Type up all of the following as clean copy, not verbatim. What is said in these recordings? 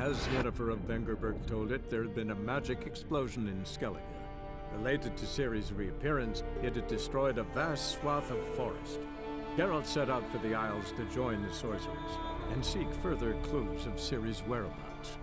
As Yennefer of Vengerberg told it, there had been a magic explosion in Skellige. Related to Ciri's reappearance, it had destroyed a vast swath of forest. Geralt set out for the Isles to join the sorcerers and seek further clues of Ciri's whereabouts.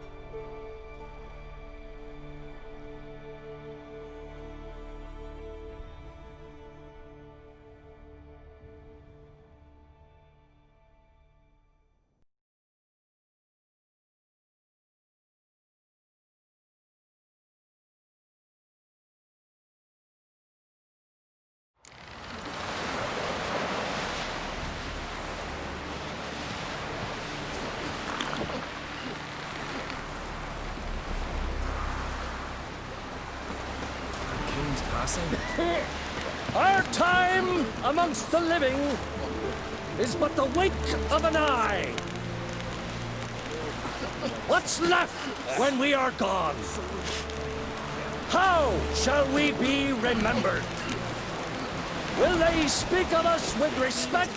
Our time amongst the living is but the wink of an eye. What's left when we are gone? How shall we be remembered? Will they speak of us with respect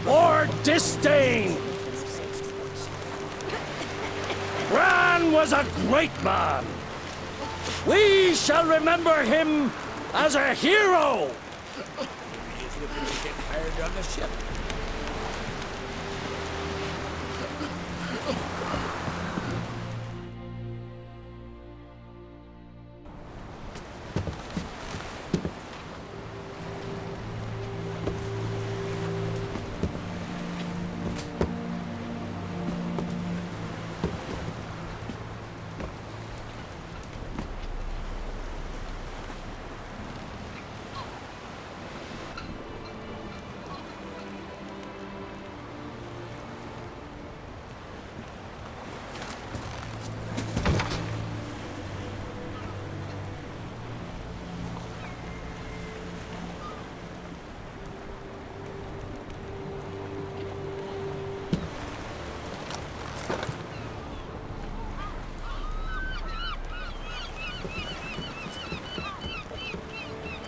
or disdain? Bran was a great man. We shall remember him as a hero! On the ship.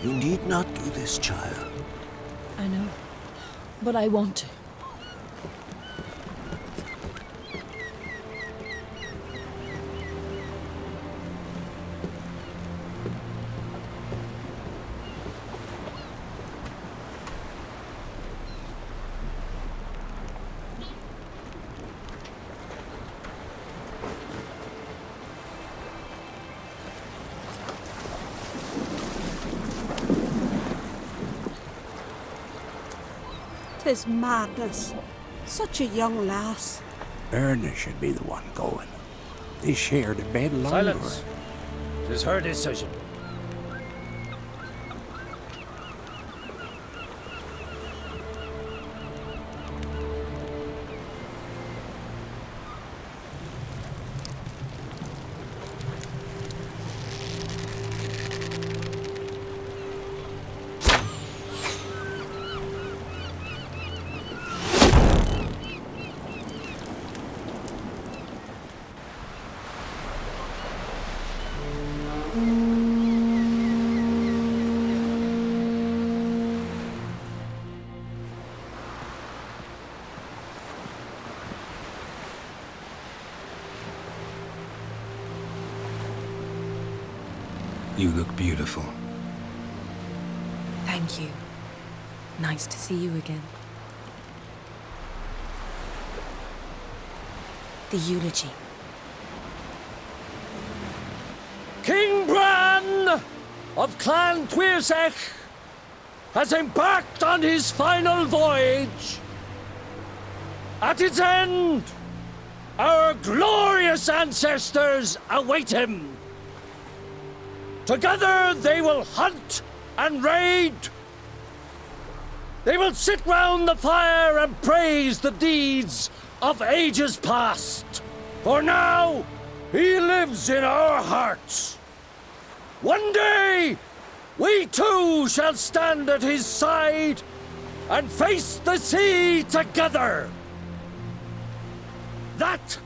You need not do this, child. I know, but I want to. Tis madness. Such a young lass. Erna should be the one going. They shared a bed longer. Silence. It is her decision. You look beautiful. Thank you. Nice to see you again. The eulogy. King Bran of Clan Tuirsech has embarked on his final voyage. At its end, our glorious ancestors await him. Together they will hunt and raid. They will sit round the fire and praise the deeds of ages past. For now, he lives in our hearts. One day, we too shall stand at his side and face the sea together. That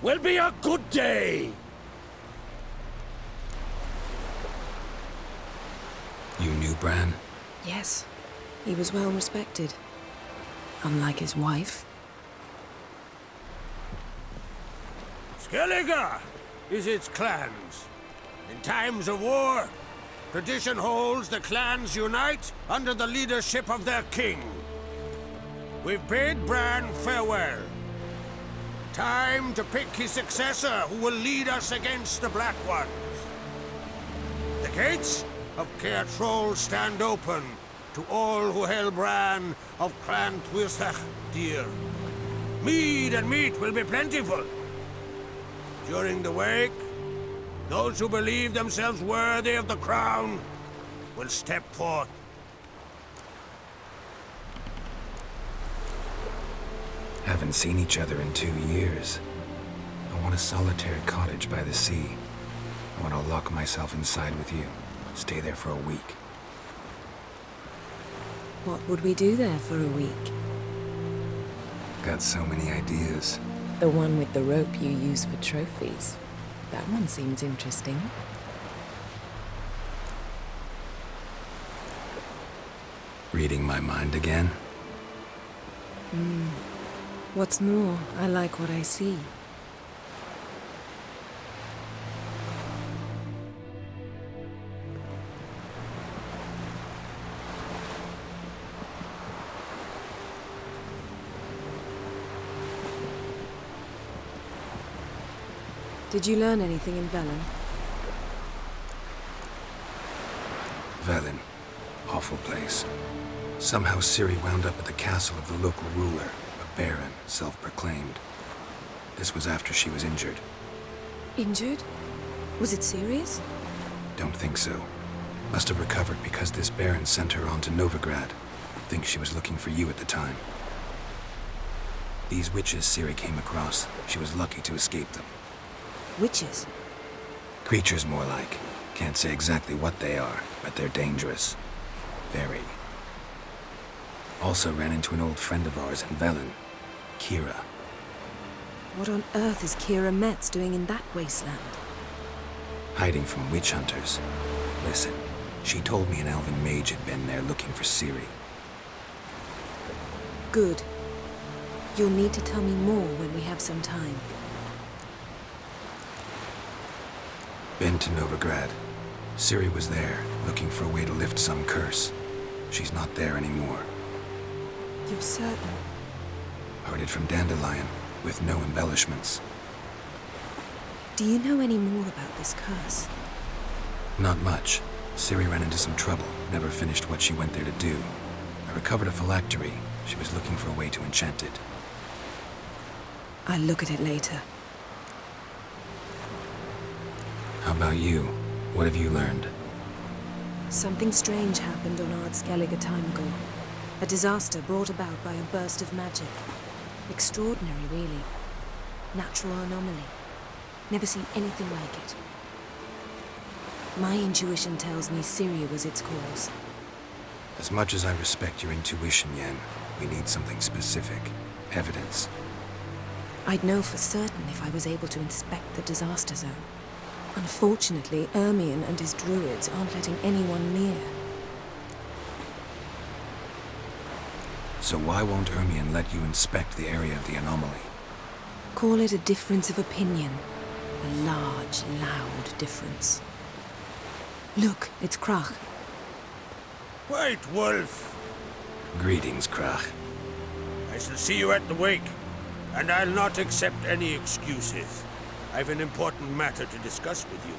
will be a good day. You knew Bran? Yes, he was well respected. Unlike his wife. Skellige is its clans. In times of war, tradition holds the clans unite under the leadership of their king. We've bade Bran farewell. Time to pick his successor who will lead us against the Black Ones. The gates of Caer Troll stand open to all who hail Bran of Clan Tuirstach dear. Mead and meat will be plentiful. During the wake, those who believe themselves worthy of the crown will step forth. Haven't seen each other in 2 years. I want a solitary cottage by the sea. I want to lock myself inside with you. Stay there for a week. What would we do there for a week? Got so many ideas. The one with the rope you use for trophies. That one seems interesting. Reading my mind again? What's more, I like what I see. Did you learn anything in Velen? Velen. Awful place. Somehow Ciri wound up at the castle of the local ruler, a baron, self-proclaimed. This was after she was injured. Injured? Was it serious? Don't think so. Must have recovered because this baron sent her on to Novigrad. Think she was looking for you at the time. These witches Ciri came across, she was lucky to escape them. Witches? Creatures more like. Can't say exactly what they are, but they're dangerous. Very. Also ran into an old friend of ours in Velen, Kira. What on earth is Kira Metz doing in that wasteland? Hiding from witch hunters. Listen, she told me an elven mage had been there looking for Ciri. Good. You'll need to tell me more when we have some time. Been to Novigrad. Ciri was there, looking for a way to lift some curse. She's not there anymore. You're certain? Heard it from Dandelion, with no embellishments. Do you know any more about this curse? Not much. Ciri ran into some trouble, never finished what she went there to do. I recovered a phylactery. She was looking for a way to enchant it. I'll look at it later. How about you? What have you learned? Something strange happened on Ard Skellige a time ago. A disaster brought about by a burst of magic. Extraordinary, really. Natural anomaly. Never seen anything like it. My intuition tells me Ciri was its cause. As much as I respect your intuition, Yen, we need something specific. Evidence. I'd know for certain if I was able to inspect the disaster zone. Unfortunately, Ermion and his druids aren't letting anyone near. So why won't Ermion let you inspect the area of the anomaly? Call it a difference of opinion. A large, loud difference. Look, it's Krach. White Wolf! Greetings, Krach. I shall see you at the wake, and I'll not accept any excuses. I've an important matter to discuss with you.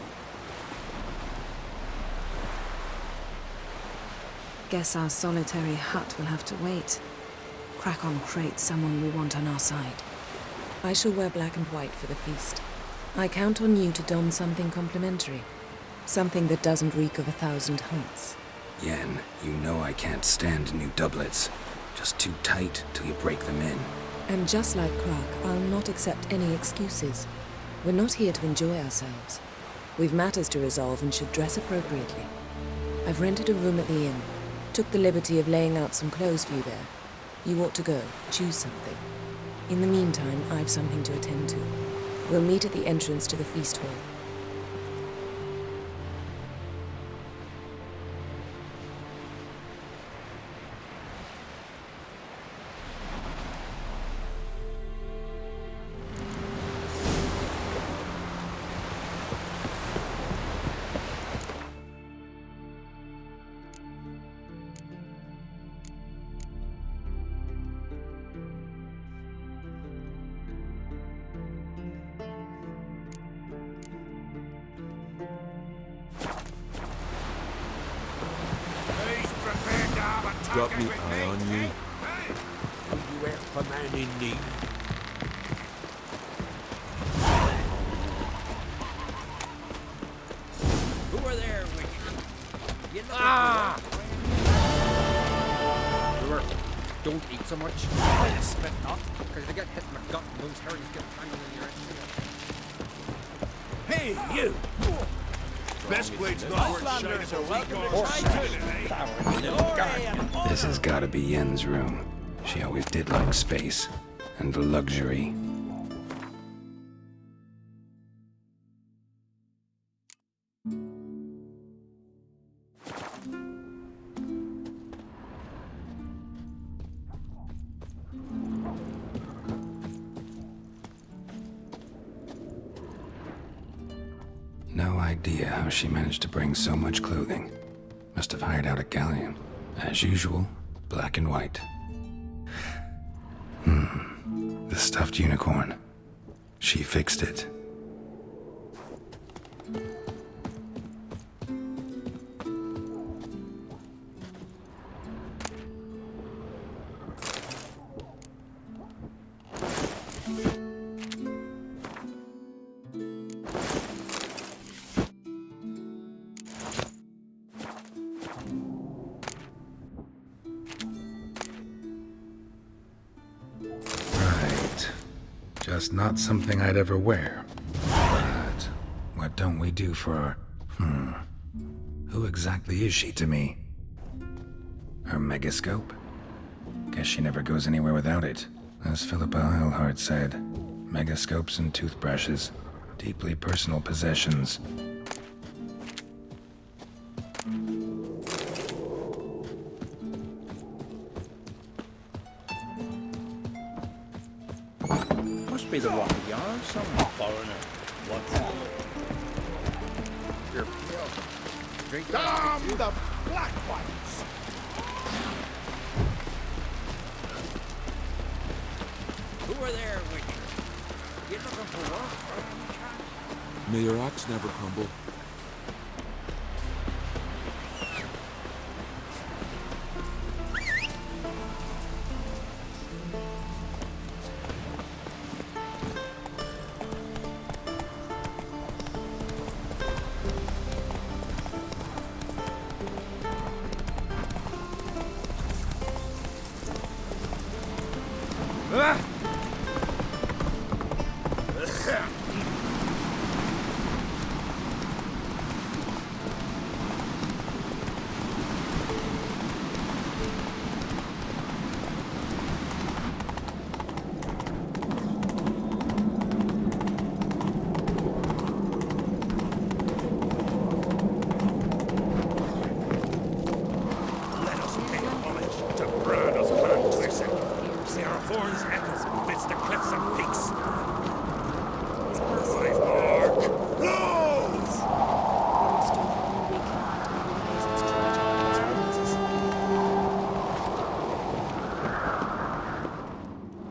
Guess our solitary hut will have to wait. Crack on Crate, someone we want on our side. I shall wear black and white for the feast. I count on you to don something complimentary. Something that doesn't reek of 1,000 hunts. Yen, you know I can't stand new doublets. Just too tight till you break them in. And just like Krach, I'll not accept any excuses. We're not here to enjoy ourselves. We've matters to resolve and should dress appropriately. I've rented a room at the inn. Took the liberty of laying out some clothes for you there. You ought to go. Choose something. In the meantime, I've something to attend to. We'll meet at the entrance to the feast hall. got me eye on you. You help a man in need. Who are there with you? Don't eat so much. I spit not, because they get hit in the gut and those hairs get tangled in your head. Hey, you! Best blade's not worth shining. This has gotta be Yen's room. She always did like space and luxury. No idea how she managed to bring so much clothing. Must have hired out a galleon. As usual, black and white. The stuffed unicorn. She fixed it. Just not something I'd ever wear. But what don't we do for her? Who exactly is she to me? Her megascope? Guess she never goes anywhere without it. As Philippa Eilhart said, megascopes and toothbrushes, deeply personal possessions. Must be the rock yard, some foreigner. What's that? You're drink. Damn the black ones! Who are there with you? You looking for work? May your axe never crumble.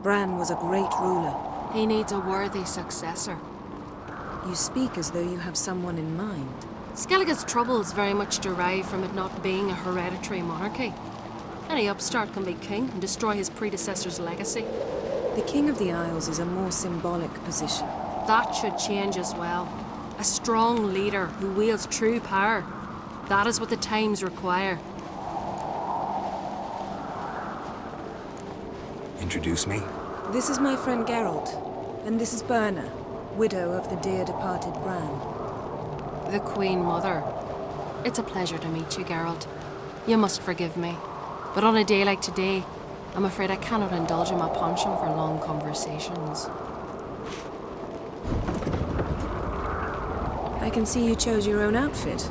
Bran was a great ruler. He needs a worthy successor. You speak as though you have someone in mind. Skellige's troubles very much derive from it not being a hereditary monarchy. Any upstart can be king and destroy his predecessor's legacy. The King of the Isles is a more symbolic position. That should change as well. A strong leader who wields true power. That is what the times require. Introduce me? This is my friend Geralt, and this is Birna, widow of the dear departed Bran. The Queen Mother. It's a pleasure to meet you, Geralt. You must forgive me, but on a day like today, I'm afraid I cannot indulge in my penchant for long conversations. I can see you chose your own outfit.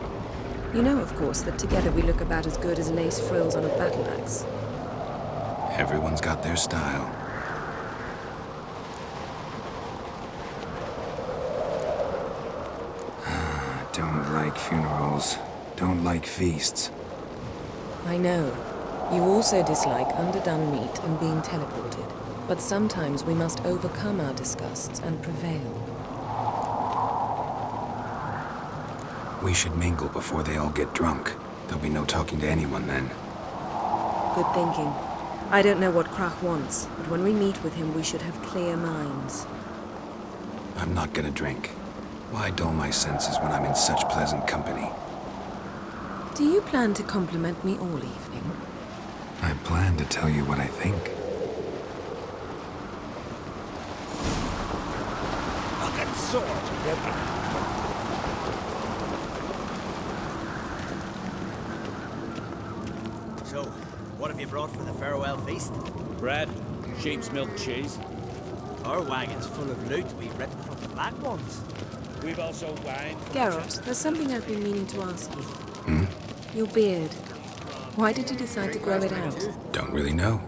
You know, of course, that together we look about as good as lace frills on a battle axe. Everyone's got their style. Don't like funerals. Don't like feasts. I know. You also dislike underdone meat and being teleported. But sometimes we must overcome our disgusts and prevail. We should mingle before they all get drunk. There'll be no talking to anyone then. Good thinking. I don't know what Krach wants, but when we meet with him, we should have clear minds. I'm not gonna drink. Why dull my senses when I'm in such pleasant company? Do you plan to compliment me all evening? I plan to tell you what I think. Fucking sword, So, what have you brought for the farewell feast? Bread, sheep's milk cheese. Our wagon's full of loot we've written from the Black Ones. We've also wine. Geralt, there's something I've been meaning to ask you. Your beard. Why did you decide to grow it out? Don't really know.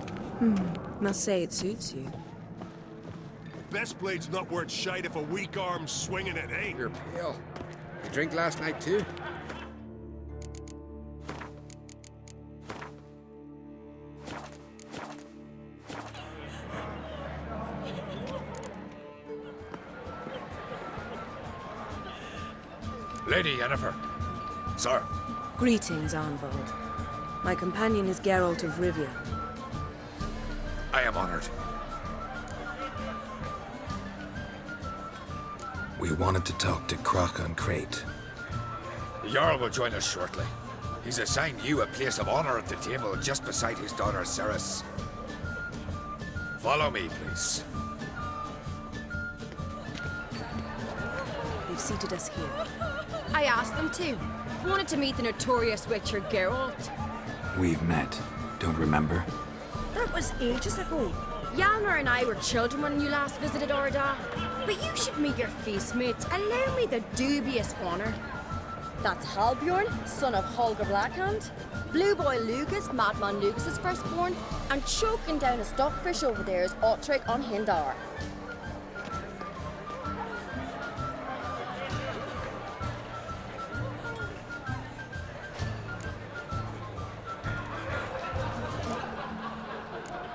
Must say it suits you. Best blade's not worth shite if a weak arm's swinging it, eh? You're pale. You drink last night too? Lady Yennefer. Sir. Greetings, Arnvald. My companion is Geralt of Rivia. I am honored. We wanted to talk to Krach on Crate. The Jarl will join us shortly. He's assigned you a place of honor at the table just beside his daughter Ceres. Follow me, please. They've seated us here. I asked them to. Wanted to meet the notorious Witcher Geralt. We've met. Don't remember? That was ages ago. Hjalmar and I were children when you last visited Orda. But you should meet your feast mates. Allow me the dubious honor. That's Halbjorn, son of Holger Blackhand. Blue Boy Lucas, Madman Lucas's firstborn. And choking down a stockfish over there is Ottric on Hindar.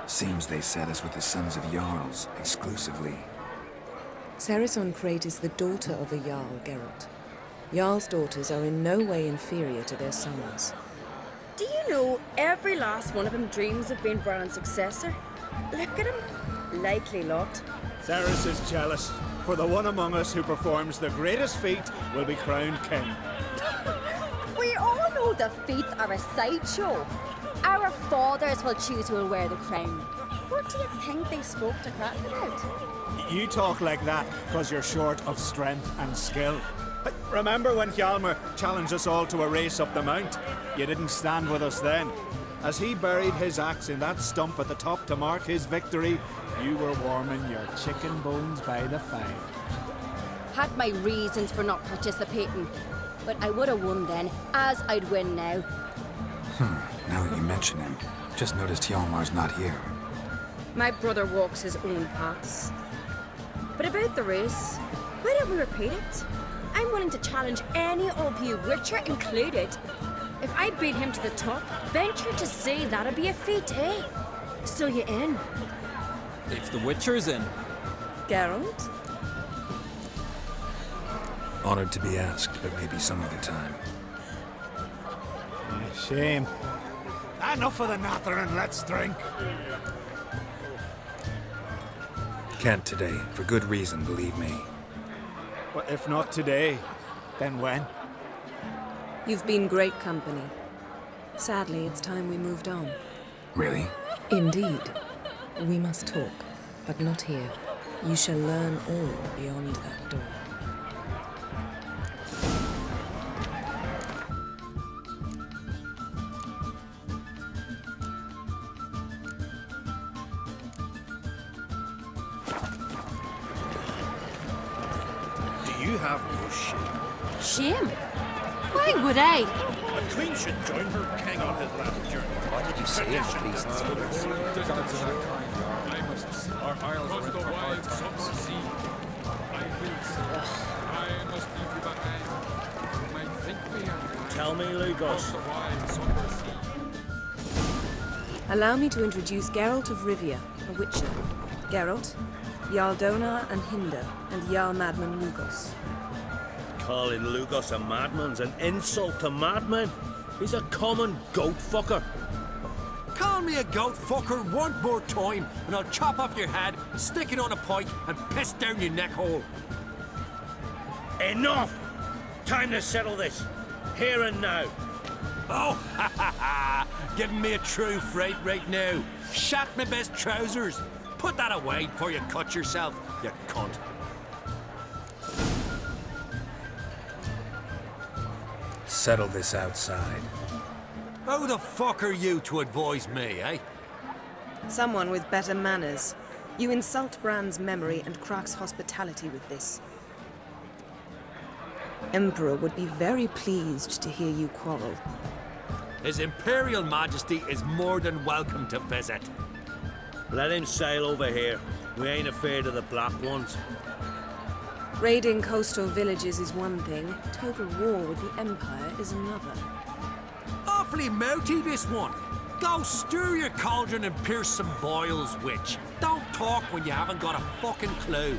Seems they set us with the sons of Jarls, exclusively. Ceres on Crate is the daughter of a Jarl, Geralt. Jarl's daughters are in no way inferior to their sons. Do you know every last one of them dreams of being Bran's successor? Look at him. Likely lot. Ceres is jealous, for the one among us who performs the greatest feat will be crowned king. We all know the feats are a sideshow. Our fathers will choose who will wear the crown. What do you think they spoke to Krach about? You talk like that because you're short of strength and skill. But remember when Hjalmar challenged us all to a race up the mount? You didn't stand with us then. As he buried his axe in that stump at the top to mark his victory, you were warming your chicken bones by the fire. Had my reasons for not participating, but I would have won then, as I'd win now. Now that you mention him, just noticed Hjalmar's not here. My brother walks his own paths. But about the race, why don't we repeat it? I'm willing to challenge any of you, Witcher included. If I beat him to the top, venture to say that'd be a feat, eh? So you in? If the Witcher's in. Geralt? Honored to be asked, but maybe some other time. Shame. Enough of the nattering, let's drink. Can't today, for good reason, believe me. But if not today, then when? You've been great company. Sadly, it's time we moved on. Really? Indeed. We must talk, but not here. You shall learn all beyond that door. You have no shame. Shame? Why would I? A queen should join her king on his last journey. What did you say? Please, Gods of that kind, Jarl. I must. Our isles are in for hard times. See, I will say. I must leave you behind. You might think me and Tell me, Lugos. the wide somber sea. Allow me to introduce Geralt of Rivia, a Witcher. Geralt, Jarl Donar and Hinder, and Jarl Madman Lugos. Calling Lugos a madman's an insult to madmen. He's a common goat fucker. Call me a goat fucker one more time, and I'll chop off your head, stick it on a pike, and piss down your neck hole. Enough! Time to settle this. Here and now. Oh, ha ha ha! Giving me a true fright right now. Shat my best trousers. Put that away before you cut yourself, you cunt. Settle this outside. Who the fuck are you to advise me, eh? Someone with better manners. You insult Bran's memory and Krok's hospitality with this. Emperor would be very pleased to hear you quarrel. His Imperial Majesty is more than welcome to visit. Let him sail over here. We ain't afraid of the black ones. Raiding coastal villages is one thing. Total war with the Empire is another. Awfully mouty, this one. Go stir your cauldron and pierce some boils, witch. Don't talk when you haven't got a fucking clue.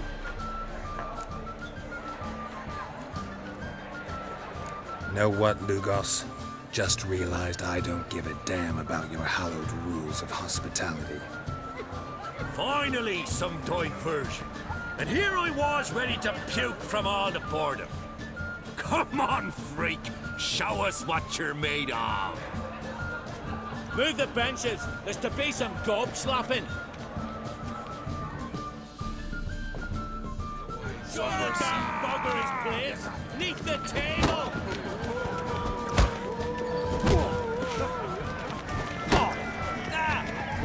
Know what, Lugos? Just realized I don't give a damn about your hallowed rules of hospitality. Finally, some diversion. And here I was ready to puke from all the boredom. Come on, freak. Show us what you're made of. Move the benches. There's to be some gob slapping. Show the damn bugger his place. Neath the table.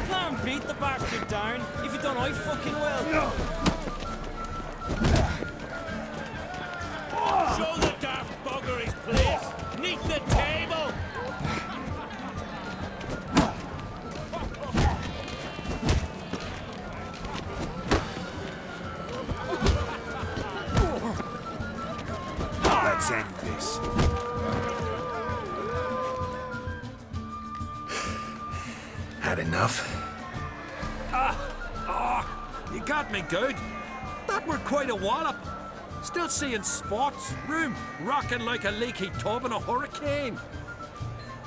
Can't beat the bastard down. If you don't, I fucking will. No. Show the damn bugger his place. Neath the table. Let's end this. Had enough? You got me good. That were quite a wallop. Still seeing spots, room rocking like a leaky tub in a hurricane.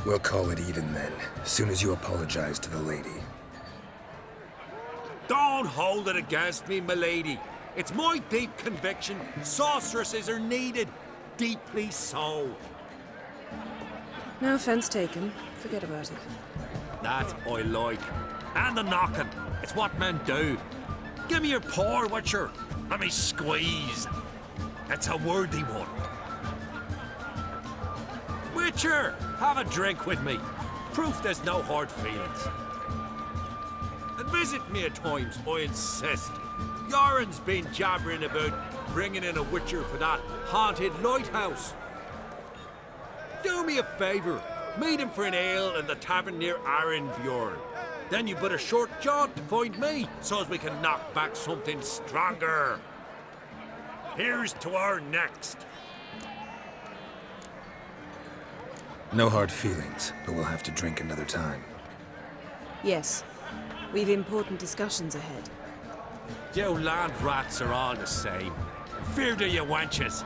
We'll call it even then, as soon as you apologize to the lady. Don't hold it against me, milady. It's my deep conviction sorceresses are needed. Deeply so. No offense taken. Forget about it. That I like. And the knocking. It's what men do. Give me your paw, Witcher. Let me squeeze. It's a worthy one. Witcher, have a drink with me. Proof there's no hard feelings. And visit me at times, I insist. Yoren's been jabbering about bringing in a Witcher for that haunted lighthouse. Do me a favour. Meet him for an ale in the tavern near Arenbjorn. Then you but a short jaunt to find me, so as we can knock back something stronger. Here's to our next. No hard feelings, but we'll have to drink another time. Yes. We've important discussions ahead. You land rats are all the same. Fear to you wenches.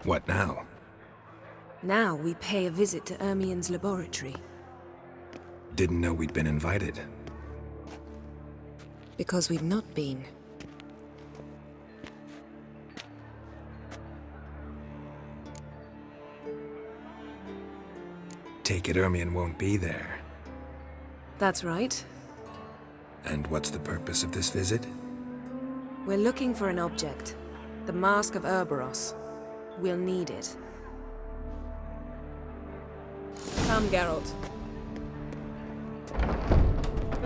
What now? Now we pay a visit to Ermien's laboratory. Didn't know we'd been invited. Because we've not been. Take it Ermien won't be there. That's right. And what's the purpose of this visit? We're looking for an object. The Mask of Ouroboros. We'll need it. Come, Geralt.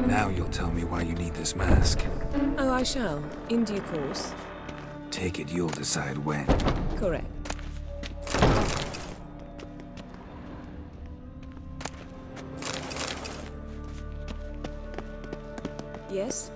Now you'll tell me why you need this mask. Oh, I shall. In due course. Take it you'll decide when. Correct. Yes?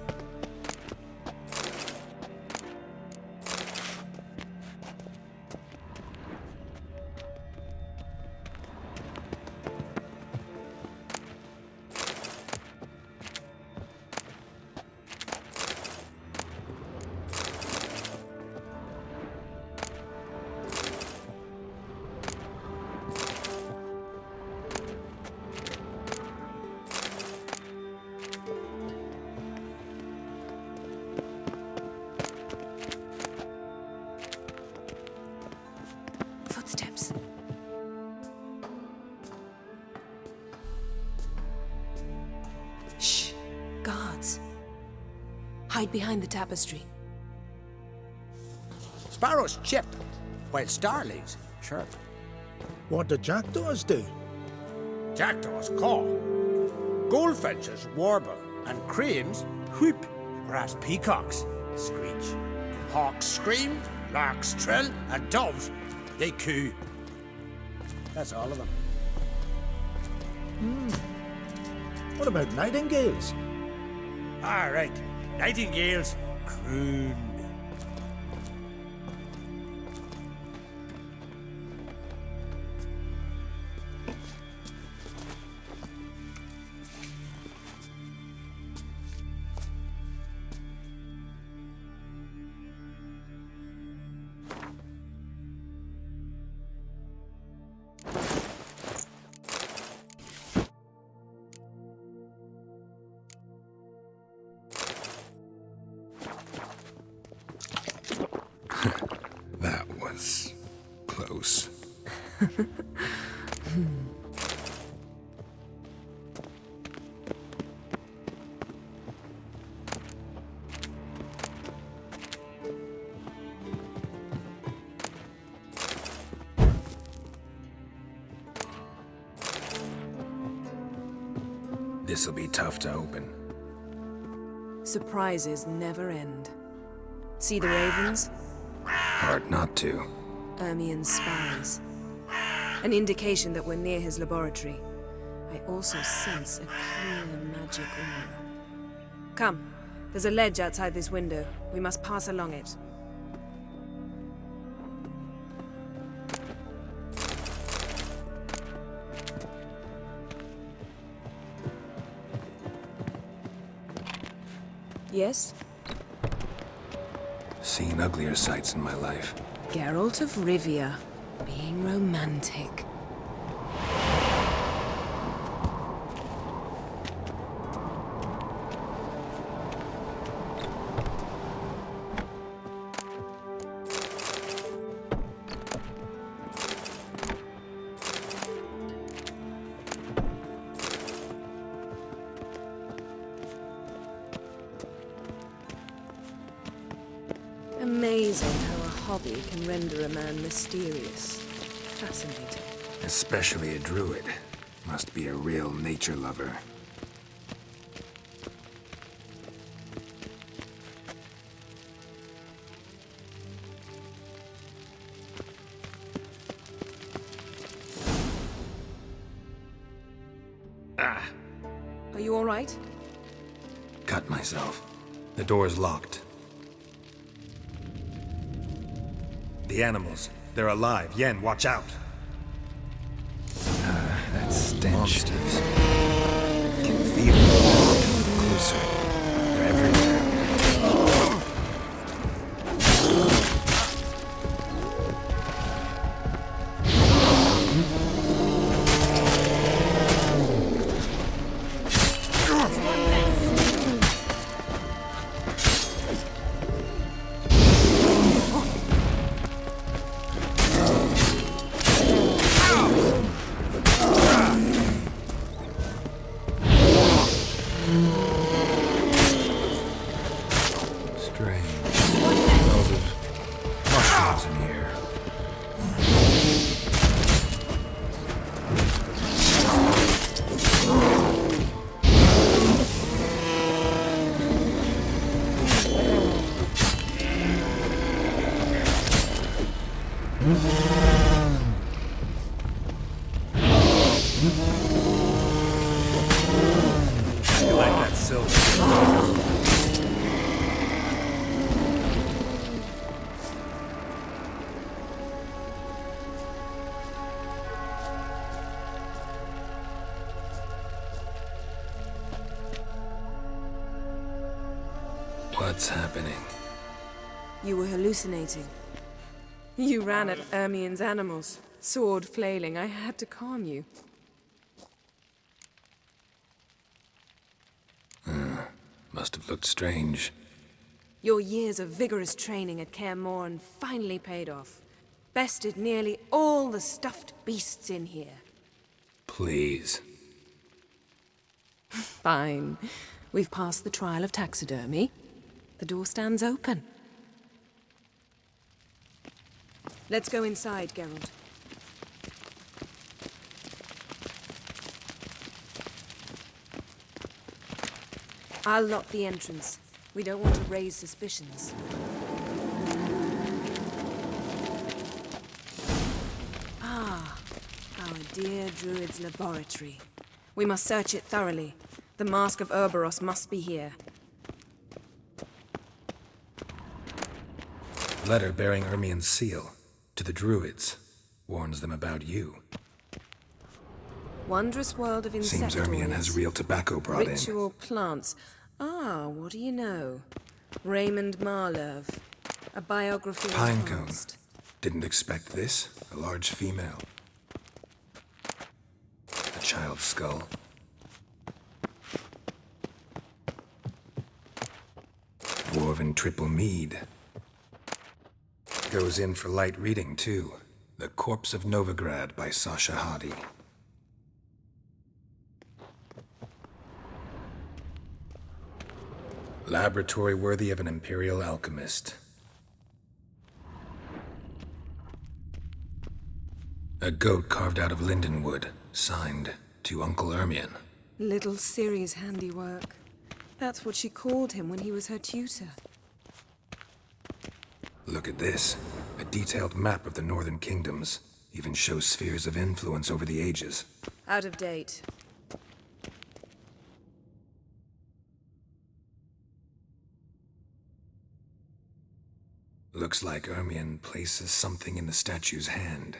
guards. Hide behind the tapestry. Sparrows chip, while starlings chirp. What do jackdaws do? Jackdaws caw. Goldfinches warble, and cranes whoop, whereas peacocks screech. Hawks scream, larks trill, and doves, they coo. That's all of them. What about nightingales? All right, nightingales croon. That was close. This'll be tough to open. Surprises never end. See the ravens? Hard not to. Ermien's spies. An indication that we're near his laboratory. I also sense a clear magic aura. Come, there's a ledge outside this window. We must pass along it. Yes? Seen uglier sights in my life. Geralt of Rivia, being romantic. Amazing how a hobby can render a man mysterious. Fascinating. Especially a druid. Must be a real nature lover. Ah! Are you all right? Cut myself. The door's locked. The animals. They're alive. Yen, watch out. That stench. Monsters. I can feel them coming closer. They're everywhere. What's happening? You were hallucinating. You ran at Ermien's animals, sword flailing. I had to calm you. Must have looked strange. Your years of vigorous training at Kaer Morhen finally paid off. Bested nearly all the stuffed beasts in here. Please. Fine. We've passed the trial of taxidermy. The door stands open. Let's go inside, Geralt. I'll lock the entrance. We don't want to raise suspicions. Ah, our dear Druid's laboratory. We must search it thoroughly. The Mask of Ouroboros must be here. Letter bearing Ermien's seal to the Druids. Warns them about you. Wondrous world of insectoids. Seems Ermien has real tobacco brought in. Ritual plants. Ah, what do you know? Raymond Marlove. A biography of Pinecone. past. Didn't expect this. A large female. A child's skull. Dwarven triple mead. Goes in for light reading, too. The Corpse of Novigrad by Sasha Hadi. Laboratory worthy of an imperial alchemist. A goat carved out of lindenwood, signed to Uncle Ermien. Little Ciri's handiwork. That's what she called him when he was her tutor. Look at this. A detailed map of the northern kingdoms. Even shows spheres of influence over the ages. Out of date. Looks like Ermien places something in the statue's hand.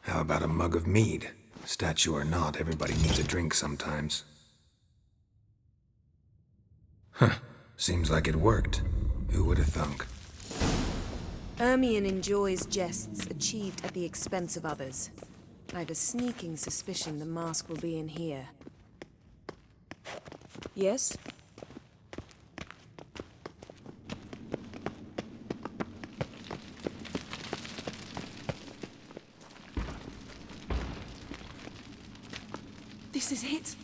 How about a mug of mead? Statue or not, everybody needs a drink sometimes. Huh. Seems like it worked. Who would have thunk? Ermien enjoys jests achieved at the expense of others. I've a sneaking suspicion the mask will be in here. Yes? This is it.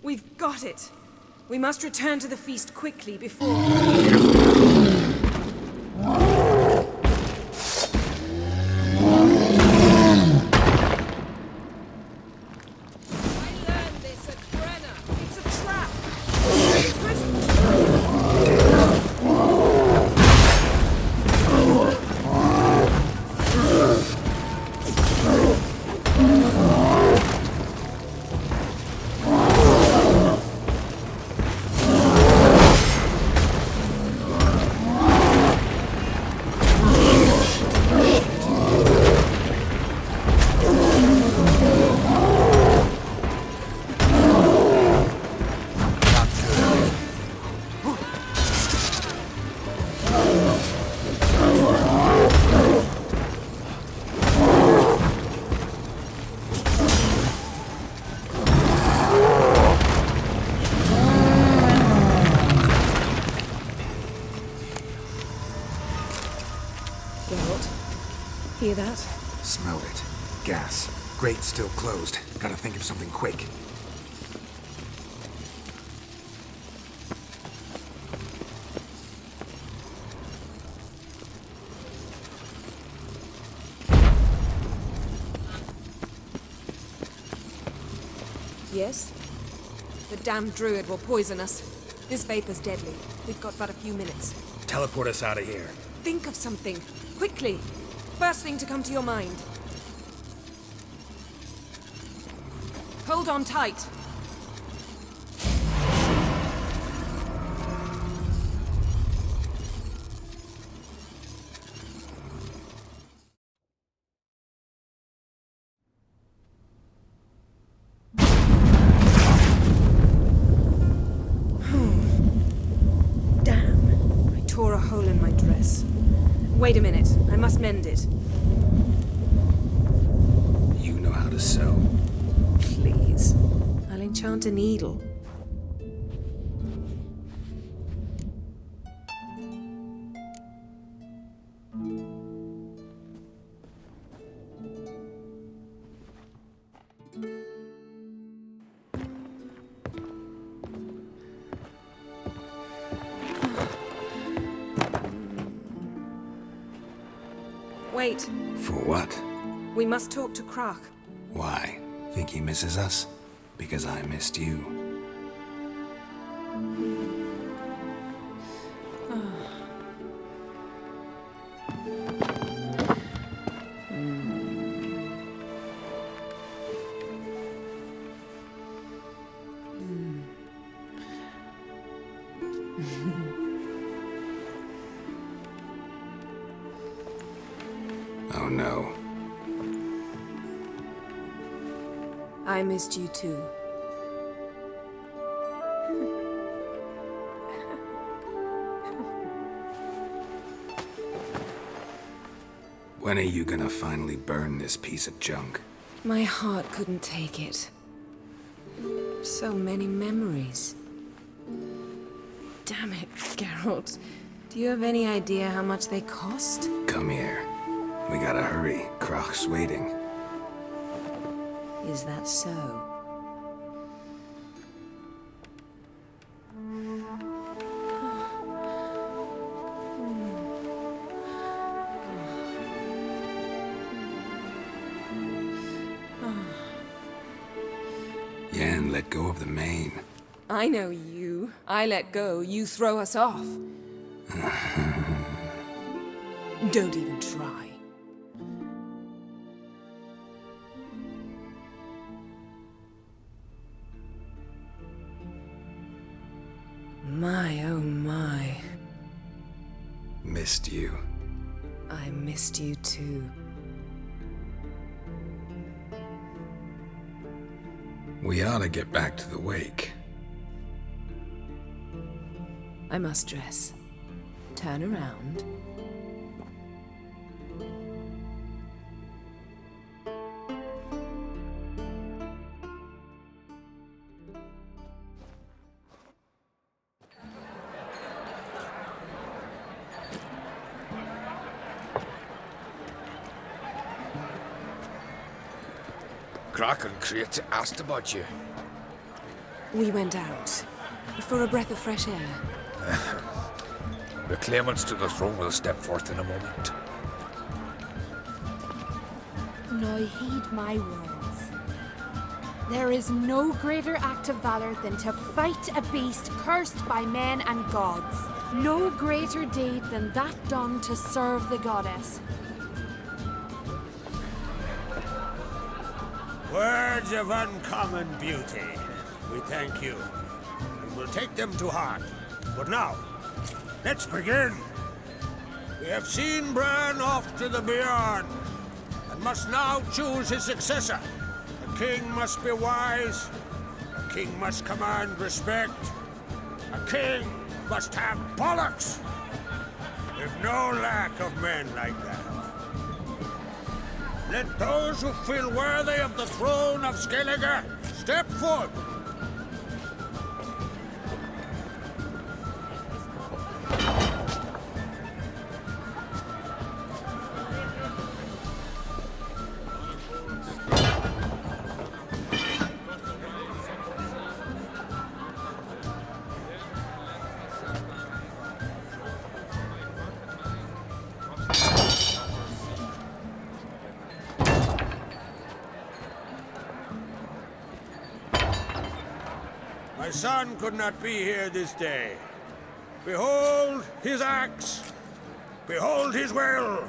We've got it. We must return to the feast quickly before... Hear that? Smelled it. Gas. Grate still closed. Gotta think of something quick. Yes? The damned druid will poison us. This vapor's deadly. We've got but a few minutes. Teleport us out of here. Think of something. Quickly. First thing to come to your mind. Hold on tight. Damn. I tore a hole in my dress. Wait a minute. I must mend it. You know how to sew. Please. I'll enchant a needle. Wait. For what? We must talk to Croc. Why? Think he misses us? Because I missed you. Oh no. I missed you too. When are you gonna finally burn this piece of junk? My heart couldn't take it. So many memories. Damn it, Geralt. Do you have any idea how much they cost? Come here. We gotta hurry. Croc's waiting. Is that so? Yen, let go of the mane. I know you. I let go, you throw us off. Don't even try. My, oh my. Missed you. I missed you too. We ought to get back to the wake. I must dress. Turn around. Croc and Crate asked about you. We went out. For a breath of fresh air. The claimants to the throne will step forth in a moment. Now heed my words. There is no greater act of valor than to fight a beast cursed by men and gods. No greater deed than that done to serve the goddess. Words of uncommon beauty. We thank you, and we'll take them to heart. But now, let's begin. We have seen Bran off to the beyond, and must now choose his successor. A king must be wise. A king must command respect. A king must have bollocks. We've no lack of men like that. Let those who feel worthy of the throne of Skellige step forth. My son could not be here this day. Behold his axe. Behold his will.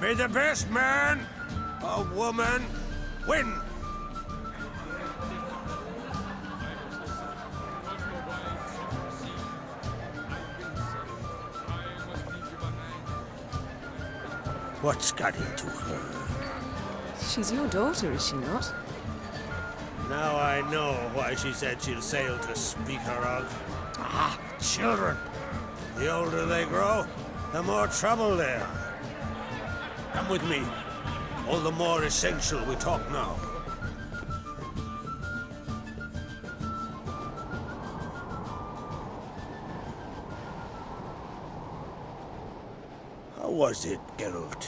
May the best man or woman win. What's got into her? She's your daughter, is she not? Now I know why she said she'll sail to speak her of. Ah, children. The older they grow, the more trouble they are. Come with me. All the more essential we talk now. How was it, Geralt,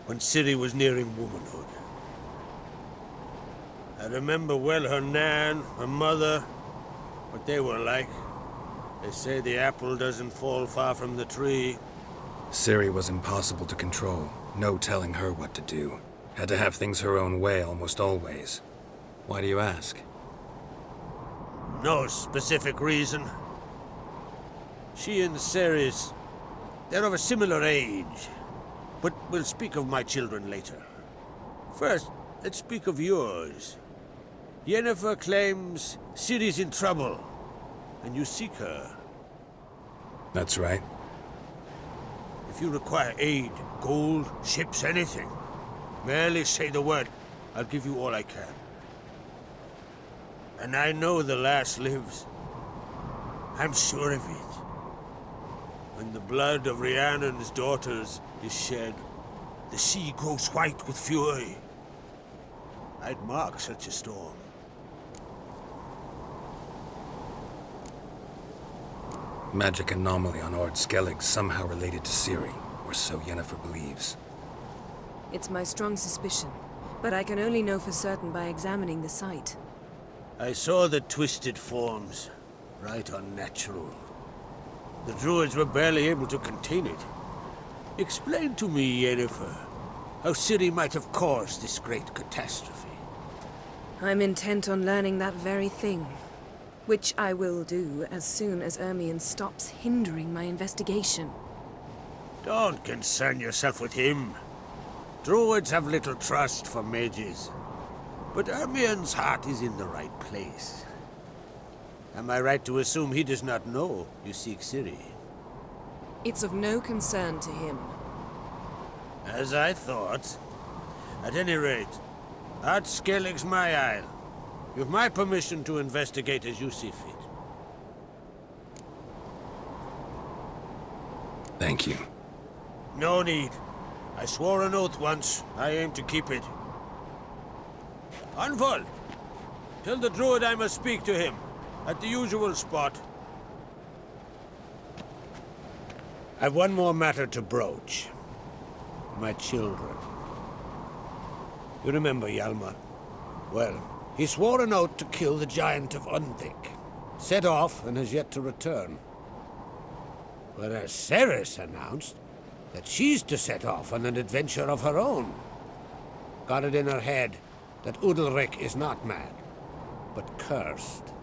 when Ciri was nearing womanhood? I remember well her nan, her mother, what they were like. They say the apple doesn't fall far from the tree. Ciri was impossible to control. No telling her what to do. Had to have things her own way almost always. Why do you ask? No specific reason. She and Ceres, they're of a similar age. But we'll speak of my children later. First, let's speak of yours. Yennefer claims Ciri's in trouble, and you seek her. That's right. If you require aid, gold, ships, anything, merely say the word. I'll give you all I can. And I know the lass lives. I'm sure of it. When the blood of Rhiannon's daughters is shed, the sea grows white with fury. I'd mark such a storm. Magic anomaly on Ord Skellig somehow related to Ciri, or so Yennefer believes. It's my strong suspicion, but I can only know for certain by examining the site. I saw the twisted forms, right unnatural. The druids were barely able to contain it. Explain to me, Yennefer, how Ciri might have caused this great catastrophe. I'm intent on learning that very thing, which I will do as soon as Ermion stops hindering my investigation. Don't concern yourself with him. Druids have little trust for mages. But Ermion's heart is in the right place. Am I right to assume he does not know you seek Ciri? It's of no concern to him. As I thought. At any rate, Ord Skellig's my isle. You've my permission to investigate as you see fit. Thank you. No need. I swore an oath once. I aim to keep it. Anvol! Tell the druid I must speak to him. At the usual spot. I've one more matter to broach. My children. You remember Hjalmar? Well, he swore an oath to kill the giant of Undvik. Set off and has yet to return. Whereas Ceres announced that she's to set off on an adventure of her own. Got it in her head that Udalric is not mad, but cursed.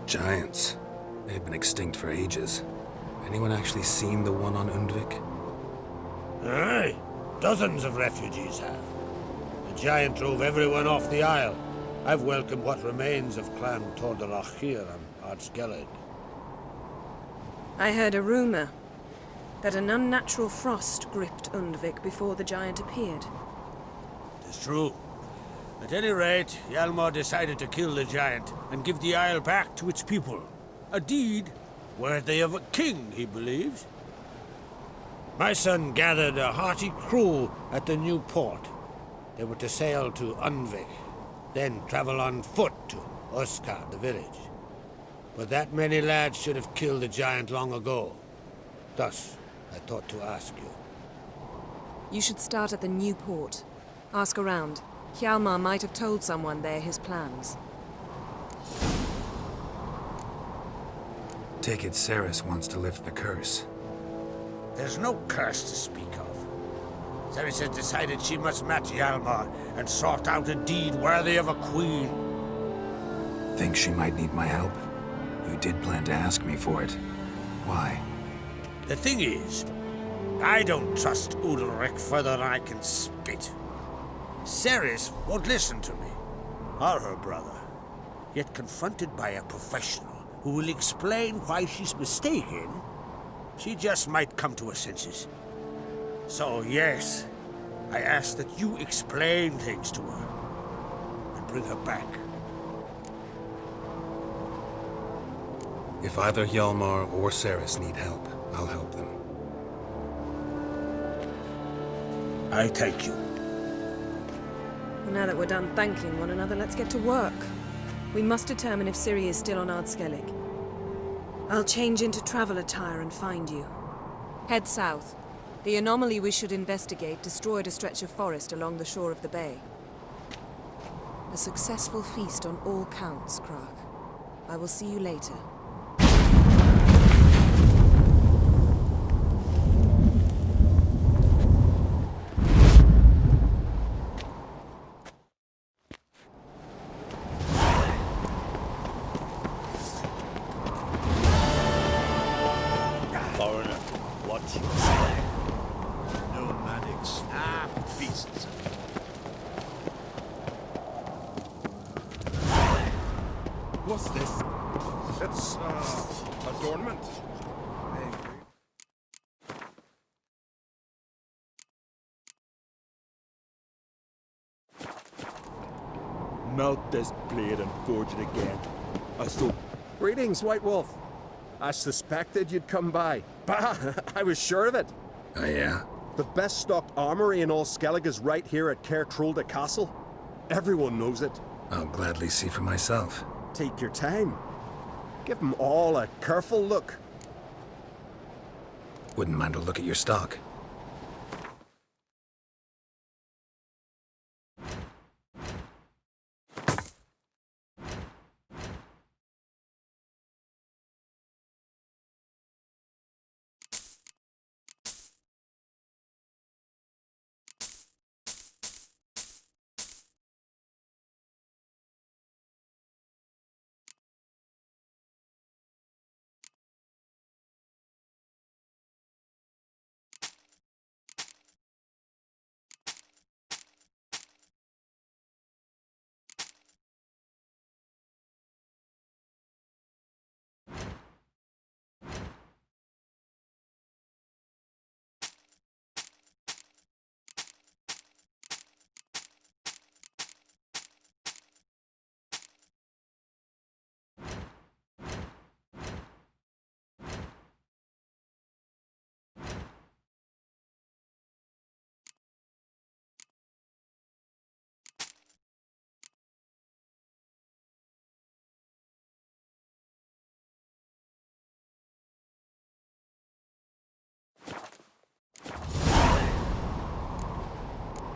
Giants. They've been extinct for ages. Anyone actually seen the one on Undvik? Aye. Dozens of refugees have. The giant drove everyone off the isle. I've welcomed what remains of Clan Tordarach here on Ord Skellig. I heard a rumor that an unnatural frost gripped Undvik before the giant appeared. It's true. At any rate, Hjalmar decided to kill the giant and give the isle back to its people. A deed worthy of a king, he believes. My son gathered a hearty crew at the new port. They were to sail to Undvik, then travel on foot to Oscar, the village. But that many lads should have killed the giant long ago. Thus, I thought to ask you. You should start at the new port. Ask around. Hjalmar might have told someone there his plans. Take it Ceres wants to lift the curse. There's no curse to speak of. Ceres has decided she must match Hjalmar and sort out a deed worthy of a queen. Think she might need my help? You did plan to ask me for it. Why? The thing is, I don't trust Udalric further than I can spit. Ceres won't listen to me, or her brother. Yet confronted by a professional, who will explain why she's mistaken, she just might come to her senses. So, yes, I ask that you explain things to her and bring her back. If either Hjalmar or Ceres need help, I'll help them. I thank you. Well, now that we're done thanking one another, let's get to work. We must determine if Ciri is still on Ardskellig. I'll change into travel attire and find you. Head south. The anomaly we should investigate destroyed a stretch of forest along the shore of the bay. A successful feast on all counts, Krak. I will see you later. Foreigner, what's your style? Nomadics. Beasts. What's this? It's, adornment. Melt this blade and forge it again. Greetings, White Wolf. I suspected you'd come by. Bah! I was sure of it. Oh, yeah? The best stocked armory in all Skellig is right here at Caer Trolde Castle. Everyone knows it. I'll gladly see for myself. Take your time. Give them all a careful look. Wouldn't mind a look at your stock.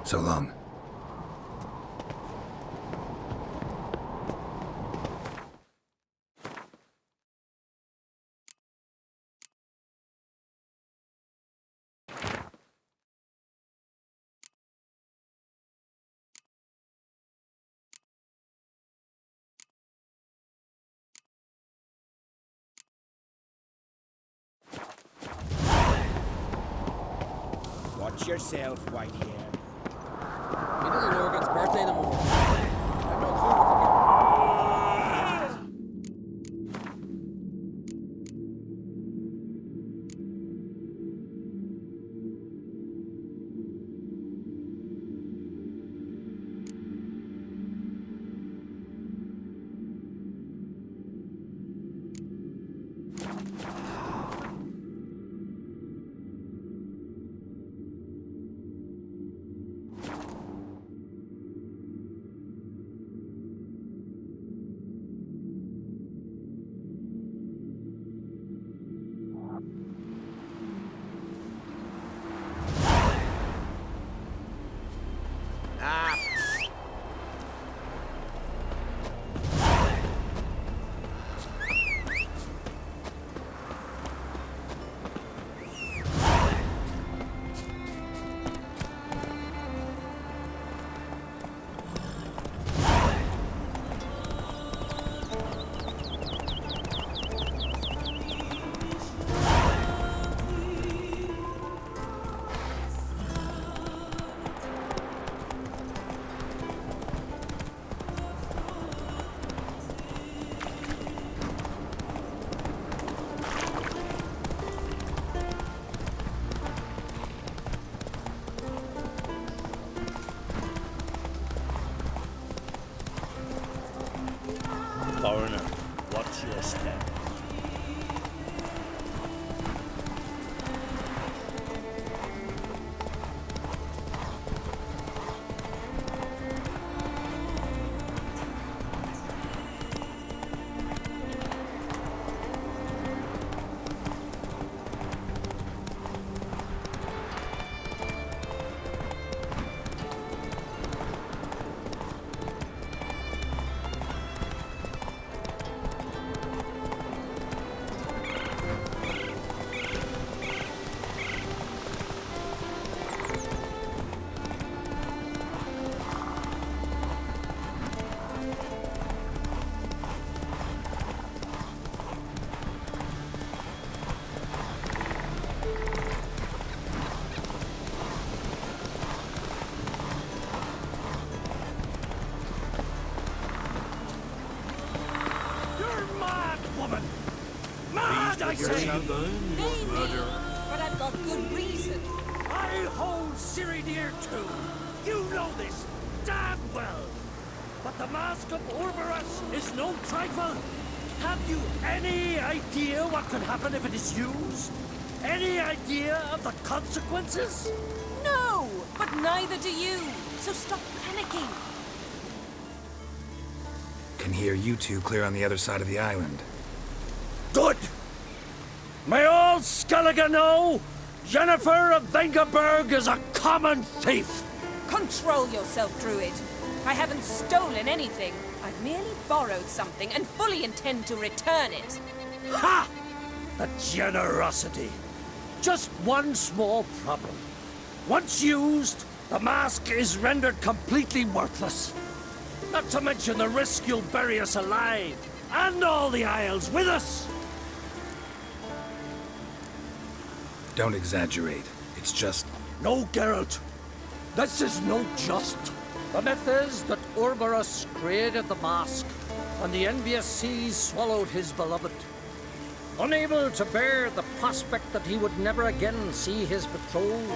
So long. Watch yourself, Whitehair. My little Morgan's birthday tomorrow. I've no clue what But I've got good reason. I hold Ciri dear too. You know this damn well. But the Mask of Orberus is no trifle. Have you any idea what could happen if it is used? Any idea of the consequences? No, but neither do you. So stop panicking. Can hear you two clear on the other side of the island. Good! May all Skellige know Yennefer of Vengerberg is a common thief! Control yourself, Druid. I haven't stolen anything. I've merely borrowed something and fully intend to return it. Ha! The generosity. Just one small problem. Once used, the mask is rendered completely worthless. Not to mention the risk you'll bury us alive, and all the Isles with us! Don't exaggerate. It's just... No, Geralt. This is no just. The myth is that Orberus created the mask, and the envious seas swallowed his beloved. Unable to bear the prospect that he would never again see his betrothed,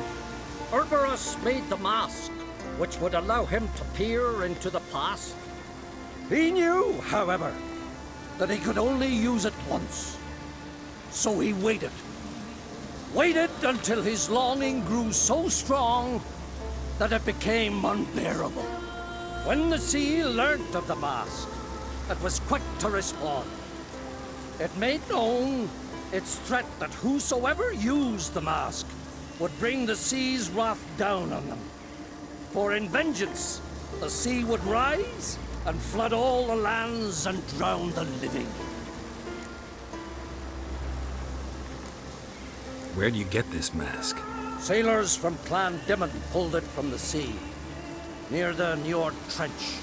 Orberus made the mask, which would allow him to peer into the past. He knew, however, that he could only use it once. So he waited. Waited until his longing grew so strong that it became unbearable. When the sea learnt of the mask, it was quick to respond. It made known its threat that whosoever used the mask would bring the sea's wrath down on them. For in vengeance, the sea would rise and flood all the lands and drown the living. Where do you get this mask? Sailors from Clan Dimon pulled it from the sea, near the Njord Trench.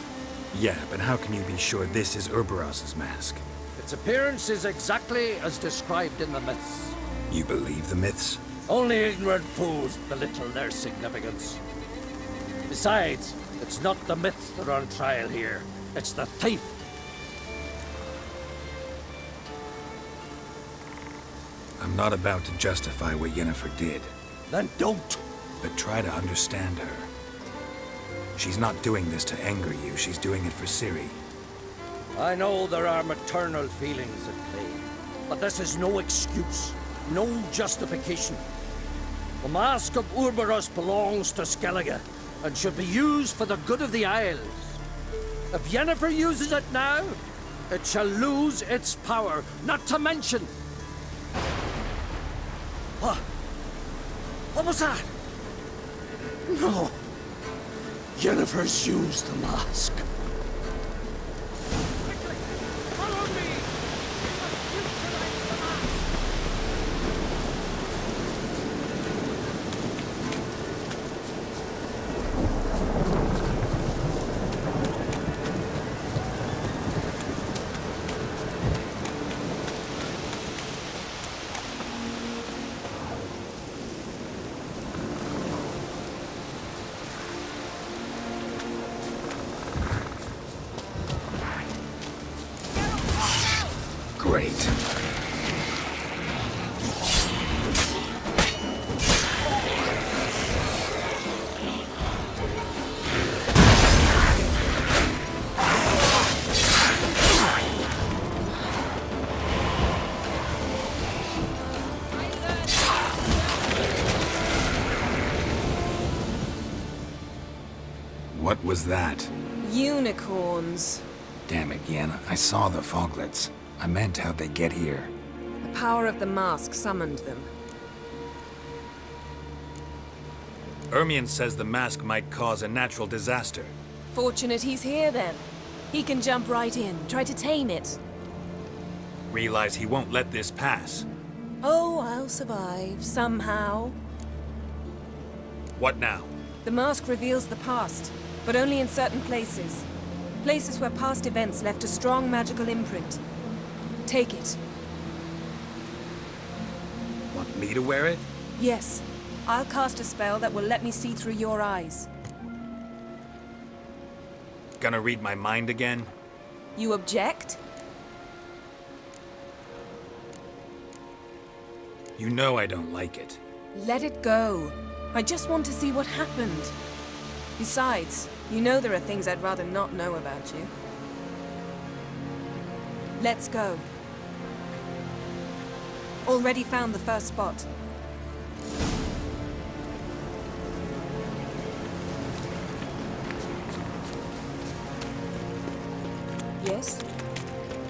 Yeah, but how can you be sure this is Orberos's mask? Its appearance is exactly as described in the myths. You believe the myths? Only ignorant fools belittle their significance. Besides, it's not the myths that are on trial here. It's the thief. I'm not about to justify what Yennefer did. Then don't. But try to understand her. She's not doing this to anger you. She's doing it for Ciri. I know there are maternal feelings at play, but this is no excuse, no justification. The Mask of Orberus belongs to Skellige and should be used for the good of the Isles. If Yennefer uses it now, it shall lose its power, not to mention... What? What was that? No. Yennefer's used the mask. Great. What was that? Unicorns. Damn it, Yen. I saw the foglets. I meant how'd they get here. The power of the mask summoned them. Ermion says the mask might cause a natural disaster. Fortunate he's here then. He can jump right in, try to tame it. Realize he won't let this pass. Oh, I'll survive, somehow. What now? The mask reveals the past, but only in certain places. Places where past events left a strong magical imprint. Take it. Want me to wear it? Yes. I'll cast a spell that will let me see through your eyes. Gonna read my mind again? You object? You know I don't like it. Let it go. I just want to see what happened. Besides, you know there are things I'd rather not know about you. Let's go. Already found the first spot. Yes?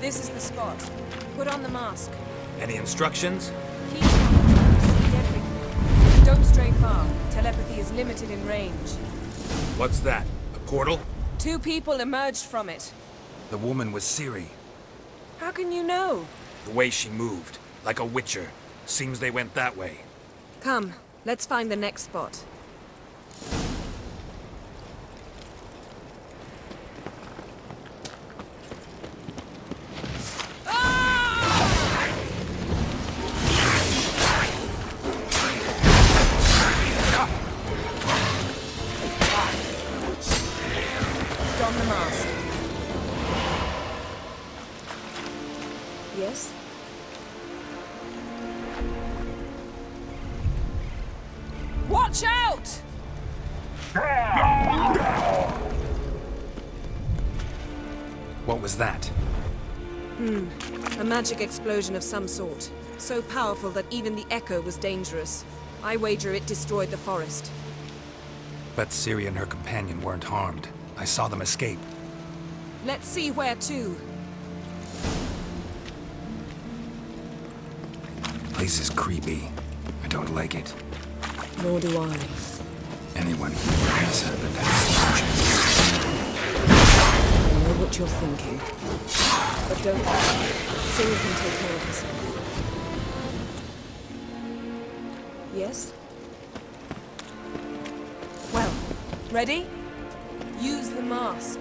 This is the spot. Put on the mask. Any instructions? Keep calm. See everything. Don't stray far. Telepathy is limited in range. What's that? A portal? 2 people emerged from it. The woman was Ciri. How can you know? The way she moved, like a witcher. Seems they went that way. Come, let's find the next spot. Don the mask. Yes? Watch out! What was that? A magic explosion of some sort. So powerful that even the echo was dangerous. I wager it destroyed the forest. But Ciri and her companion weren't harmed. I saw them escape. Let's see where to. Place is creepy. I don't like it. Nor do I. Anyone here has happened has I know what you're thinking. But don't worry. Ciri can take care of herself. Yes? Well, ready? Use the mask.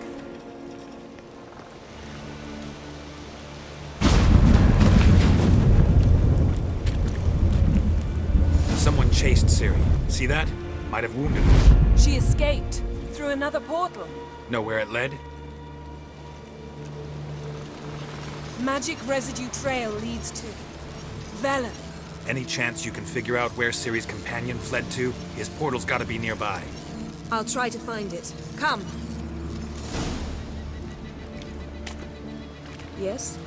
Someone chased Ciri. See that? Might have wounded her. She escaped through another portal. Know where it led? Magic residue trail leads to Velen. Any chance you can figure out where Ciri's companion fled to? His portal's gotta be nearby. I'll try to find it. Come. Yes?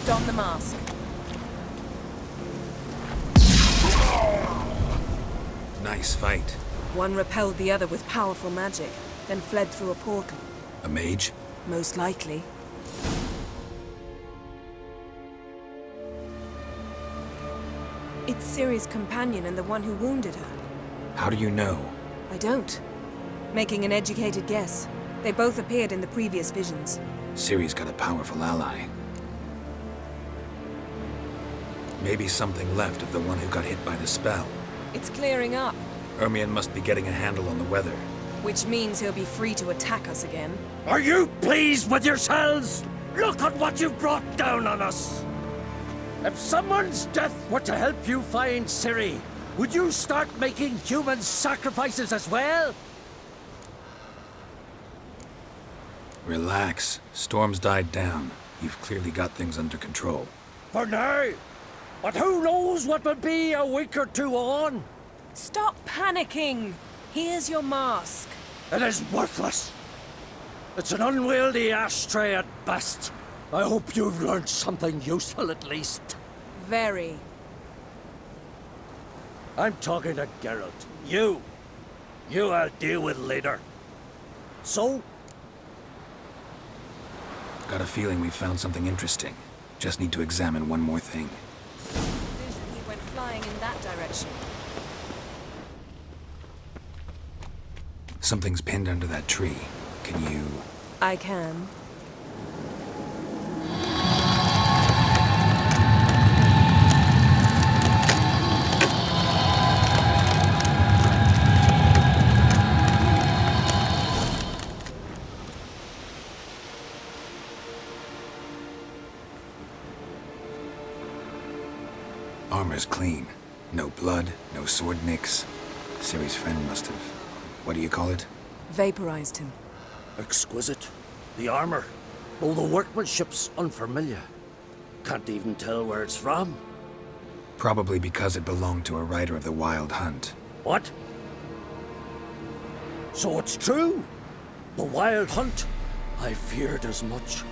Don the mask. Nice fight. One repelled the other with powerful magic, then fled through a portal. A mage? Most likely. It's Ciri's companion and the one who wounded her. How do you know? I don't. Making an educated guess. They both appeared in the previous visions. Ciri's got a powerful ally. Maybe something left of the one who got hit by the spell. It's clearing up. Ermion must be getting a handle on the weather. Which means he'll be free to attack us again. Are you pleased with yourselves? Look at what you've brought down on us! If someone's death were to help you find Ciri, would you start making human sacrifices as well? Relax. Storm's died down. You've clearly got things under control. For now. But who knows what will be a week or two on? Stop panicking! Here's your mask. It is worthless. It's an unwieldy ashtray at best. I hope you've learned something useful at least. Very. I'm talking to Geralt. You I'll deal with later. So? Got a feeling we found something interesting. Just need to examine one more thing. He went flying in that direction. Something's pinned under that tree. Can you... I can. Armor's clean. No blood, no sword nicks. Ciri's friend must have... what do you call it? Vaporized him. Exquisite. The armor. Oh, the workmanship's unfamiliar. Can't even tell where it's from. Probably because it belonged to a rider of the Wild Hunt. What? So it's true? The Wild Hunt? I feared as much.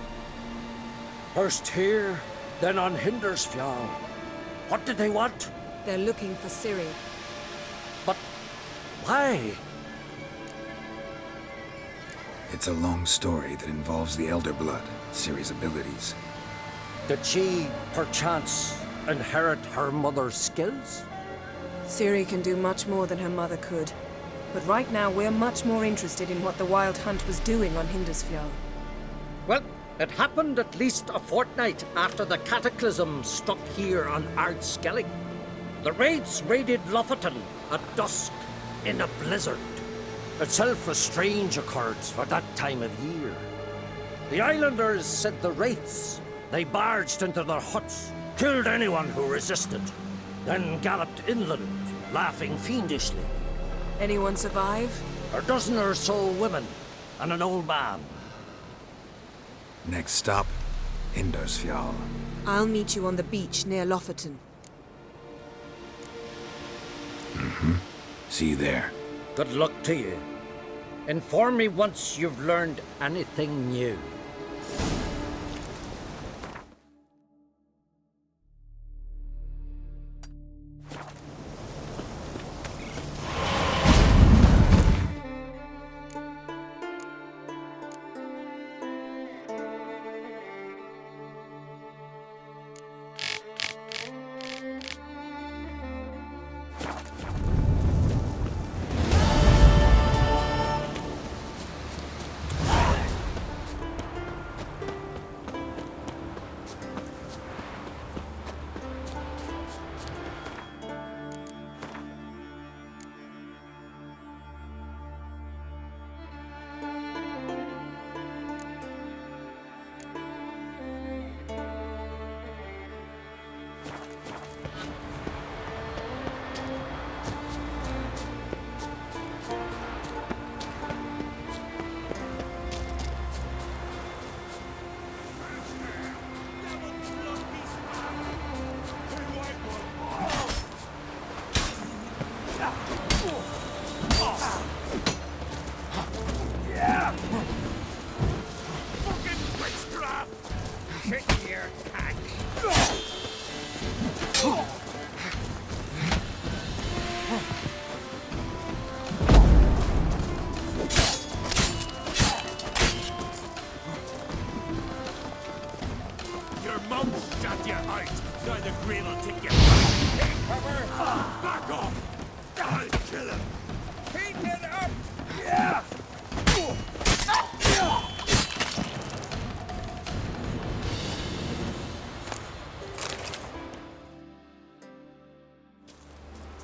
First here, then on Hindersfjall. What did they want? They're looking for Ciri. But why? It's a long story that involves the Elder Blood, Ciri's abilities. Did she, perchance, inherit her mother's skills? Ciri can do much more than her mother could. But right now, we're much more interested in what the Wild Hunt was doing on Hindersfjall. Well, it happened at least a fortnight after the cataclysm struck here on Ardskellig. The raids raided Lofoten at dusk in a blizzard. Itself a strange occurrence for that time of year. The islanders said the wraiths. They barged into their huts, killed anyone who resisted, then galloped inland, laughing fiendishly. Anyone survive? A dozen or so women, and an old man. Next stop, Hindersfjall. I'll meet you on the beach near Lofoten. See you there. Good luck to you. Inform me once you've learned anything new.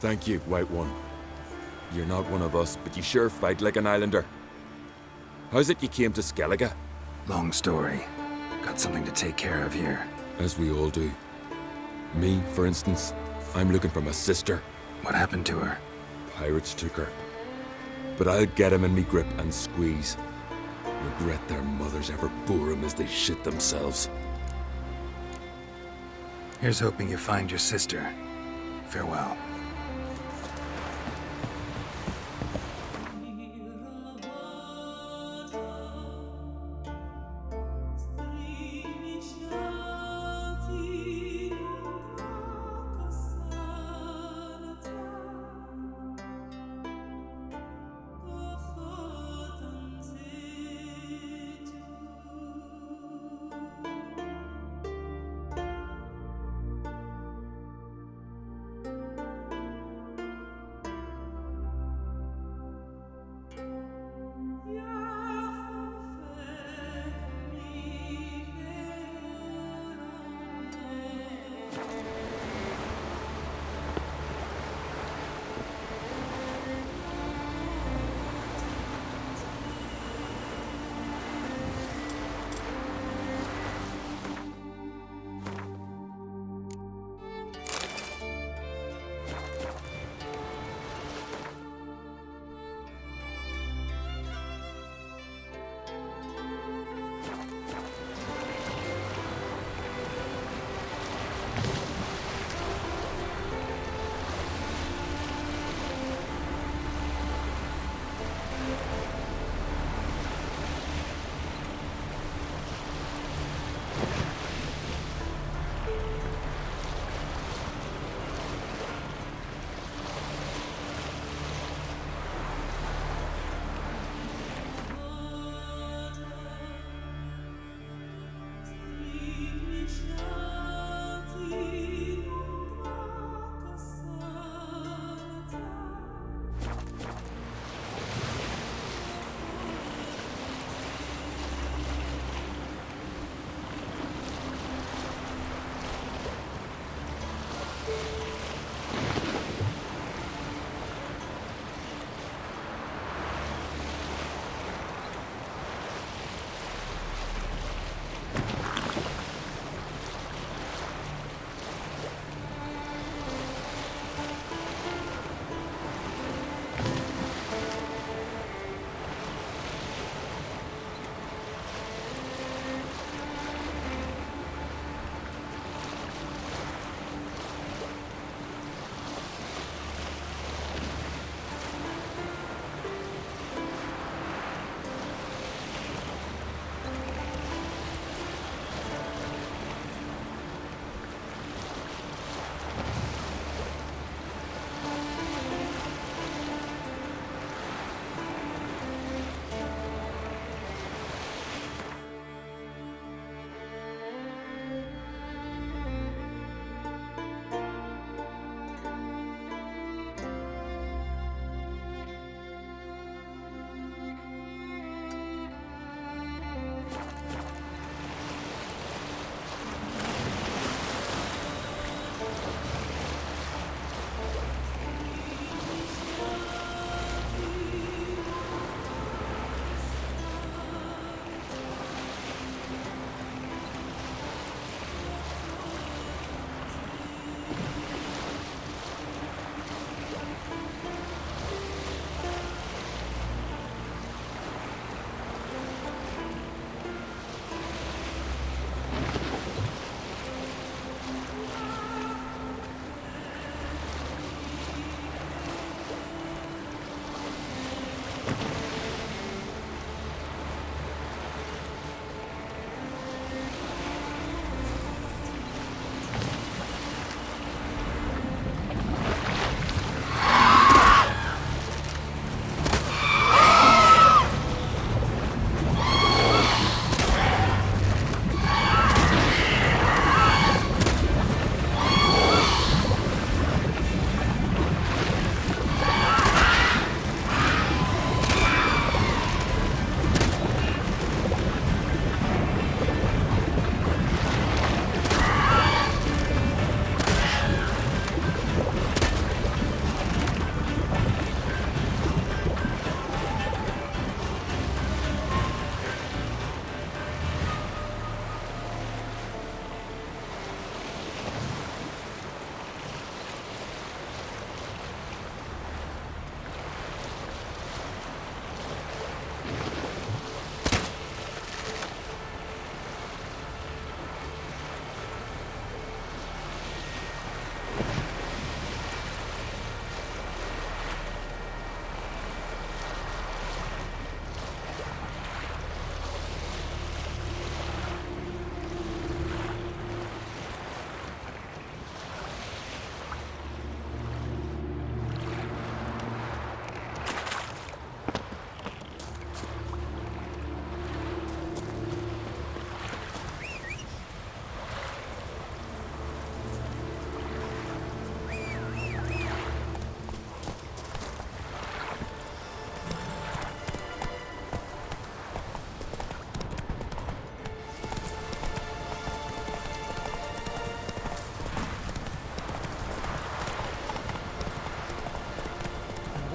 Thank you, White One. You're not one of us, but you sure fight like an islander. How's it you came to Skellige? Long story. Got something to take care of here. As we all do. Me, for instance, I'm looking for my sister. What happened to her? Pirates took her. But I'll get him in me grip and squeeze. Regret their mothers ever bore him as they shit themselves. Here's hoping you find your sister. Farewell.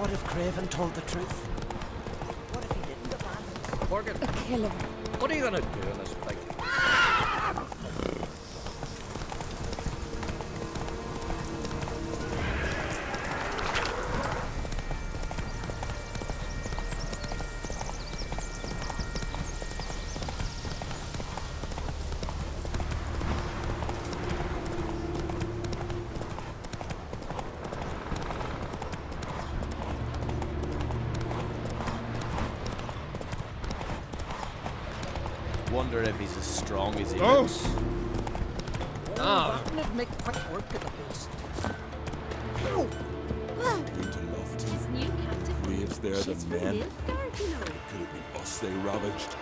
What if Craven told the truth? What if he didn't abandon? Morgan, A killer. what are you gonna do in this fight? Wonder if he's as strong as he Oh. looks. Ah, That'd make quick work of the beast. Into loft. New captive. Waves there She's than from men. Nilfgaard, you know. Could have been us they ravaged.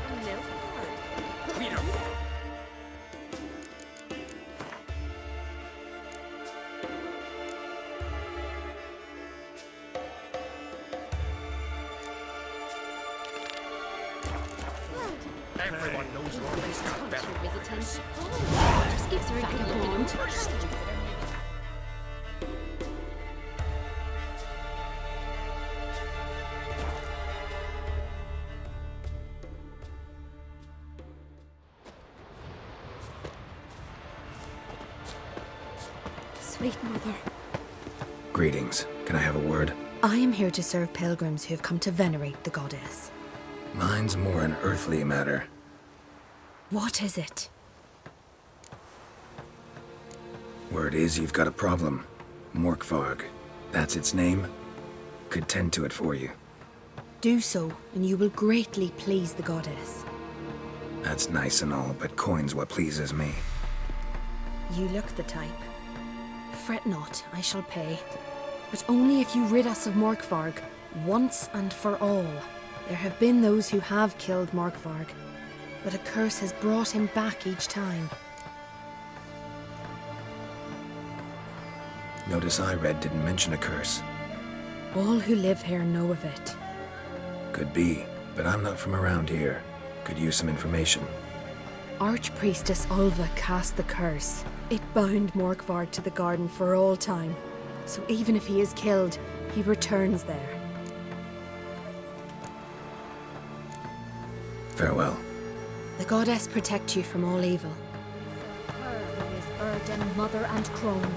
From Nilfgaard. Peter. Everyone knows Rory's got better. Just gives her a good bond. Sweet mother. Greetings. Can I have a word? I am here to serve pilgrims who have come to venerate the goddess. Mine's more an earthly matter. What is it? Word is you've got a problem. Morkvarg. That's its name? Could tend to it for you. Do so, and you will greatly please the goddess. That's nice and all, but coin's what pleases me. You look the type. Fret not, I shall pay. But only if you rid us of Morkvarg, once and for all. There have been those who have killed Morkvarg, but a curse has brought him back each time. Notice I read didn't mention a curse. All who live here know of it. Could be, but I'm not from around here. Could use some information. Archpriestess Ulva cast the curse. It bound Morkvarg to the garden for all time. So even if he is killed, he returns there. Farewell. The goddess protect you from all evil. Her who is Erdin, mother and crone.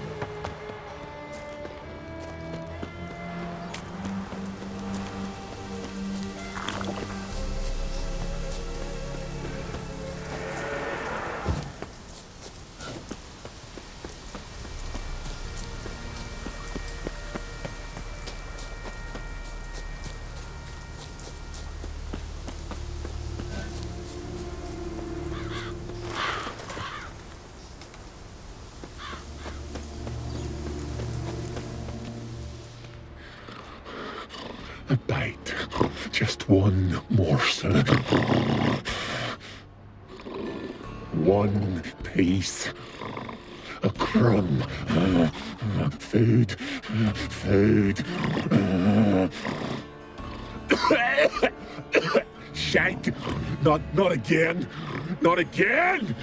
A bite. Just one morsel. One piece. A crumb. Food. Food. Shite. Not again. Not again.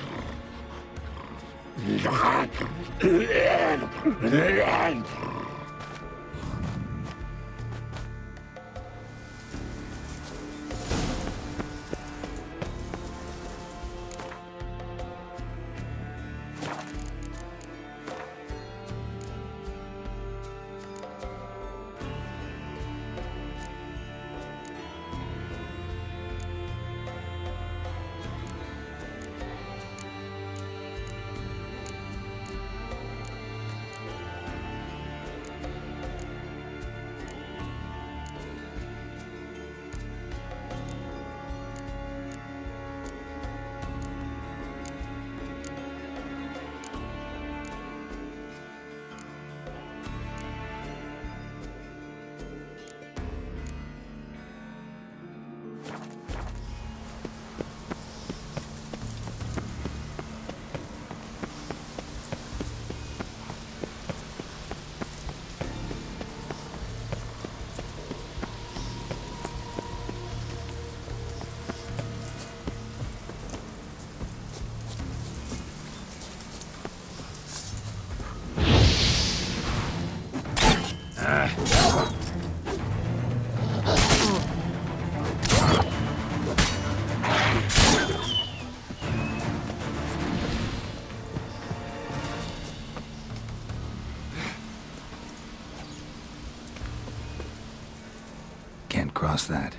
Can't cross that.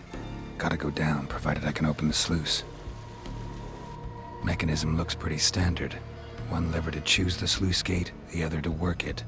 Gotta go down, provided I can open the sluice. Mechanism looks pretty standard. One lever to choose the sluice gate, the other to work it.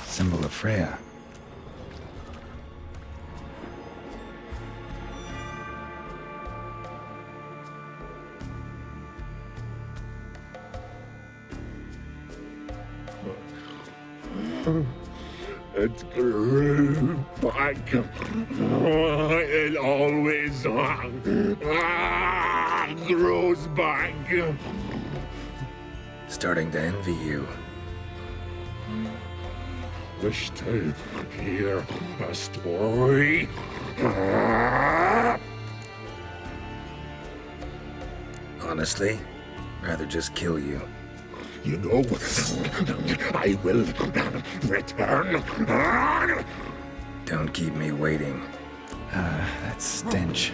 Symbol of Freya. It grew back. It always grows back. Starting to envy you. Wish to hear a story. Honestly, rather just kill you. You know, I will return. Don't keep me waiting. That stench.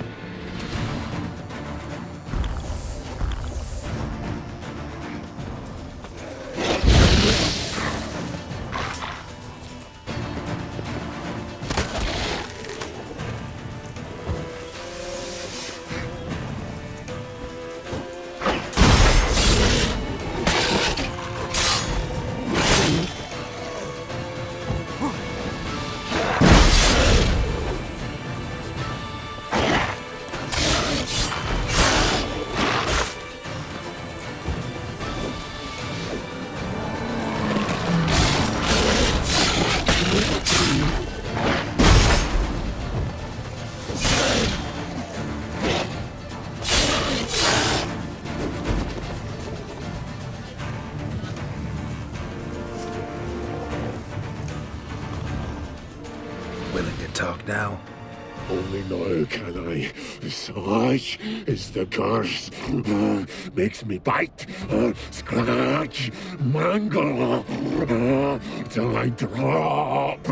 Willing to talk now? Only now can I. Such is the curse. Makes me bite, scratch, mangle, till I drop.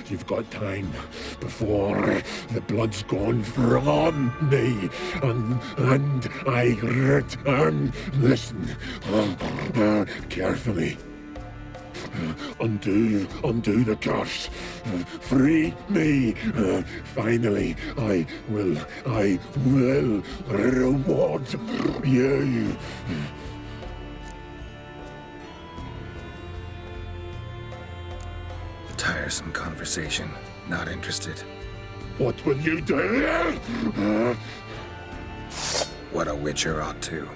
You've got time before the blood's gone from me, and I return. Listen, carefully. Undo the curse. Free me. Finally, I will reward you. Tiresome conversation. Not interested. What will you do? What a witcher ought to.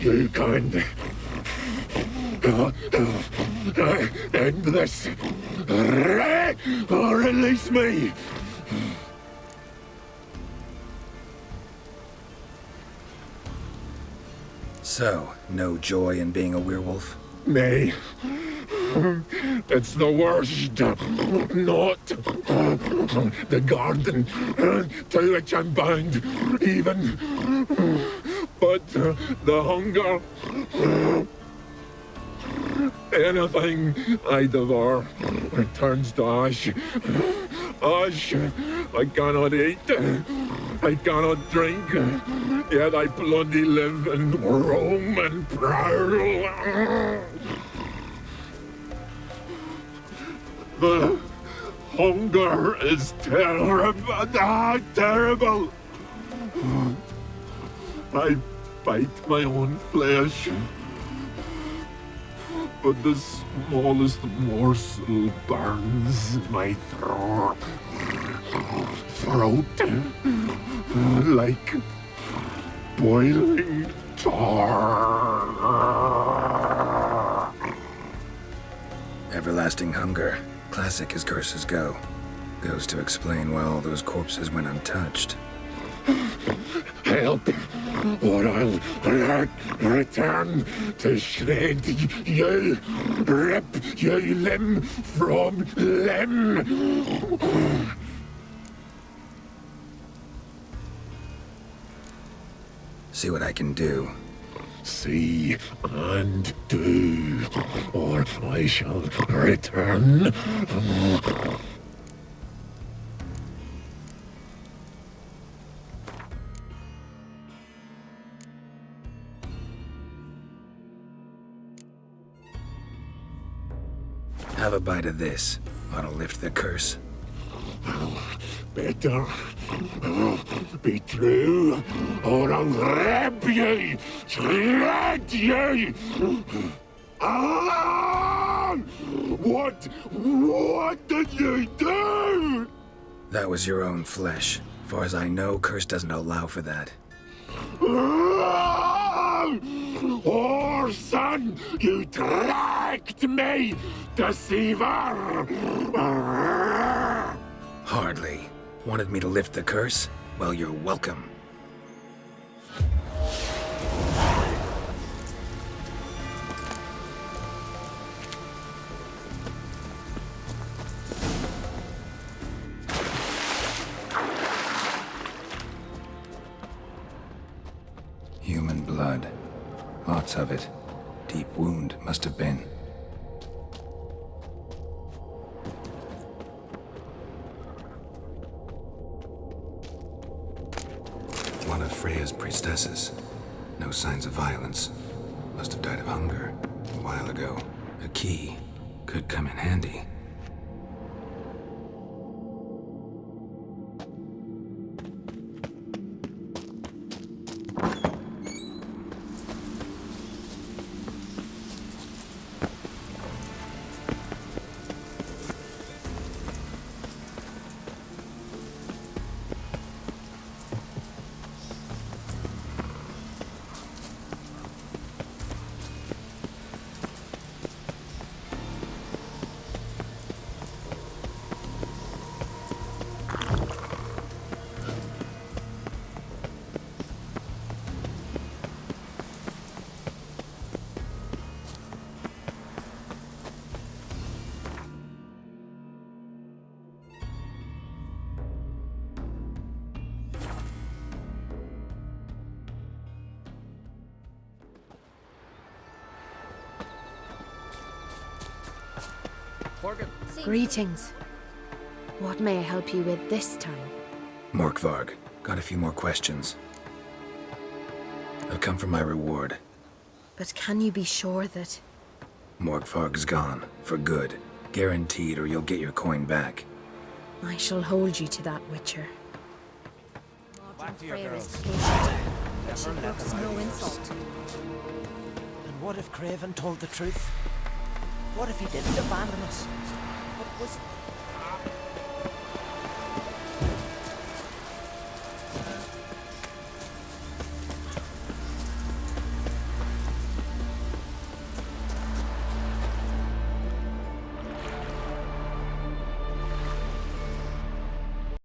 You can end this, or release me. So, no joy in being a werewolf? Nay. It's the worst. Not the garden to which I'm bound, even. But the hunger. Anything I devour returns to ash. Ash I cannot eat. I cannot drink. Yet I bloody live and roam and prowl. The hunger is terrible. Terrible. I bite my own flesh. But the smallest morsel burns my throat like boiling tar. Everlasting hunger. Classic as curses go. Goes to explain why all those corpses went untouched. Help, or I'll return to shred you, rip you limb from limb. See what I can do. See and do, or I shall return. Have a bite of this. Ought to lift the curse. Better be true, or I'll rip you, shred you. Ah! What did you do? That was your own flesh. Far as I know, curse doesn't allow for that. Oh, son, you tracked me, deceiver! Hardly. Wanted me to lift the curse? Well, you're welcome. Human blood. Lots of it. Deep wound must have been. One of Freya's priestesses. No signs of violence. Must have died of hunger a while ago. A key could come in handy. Greetings. What may I help you with this time? Morkvarg, got a few more questions. I've come for my reward. But can you be sure that... Morkvarg's gone, for good. Guaranteed, or you'll get your coin back. I shall hold you to that, Witcher. Back to your girls. But she brooks no insult. And what if Craven told the truth? What if he didn't abandon us? But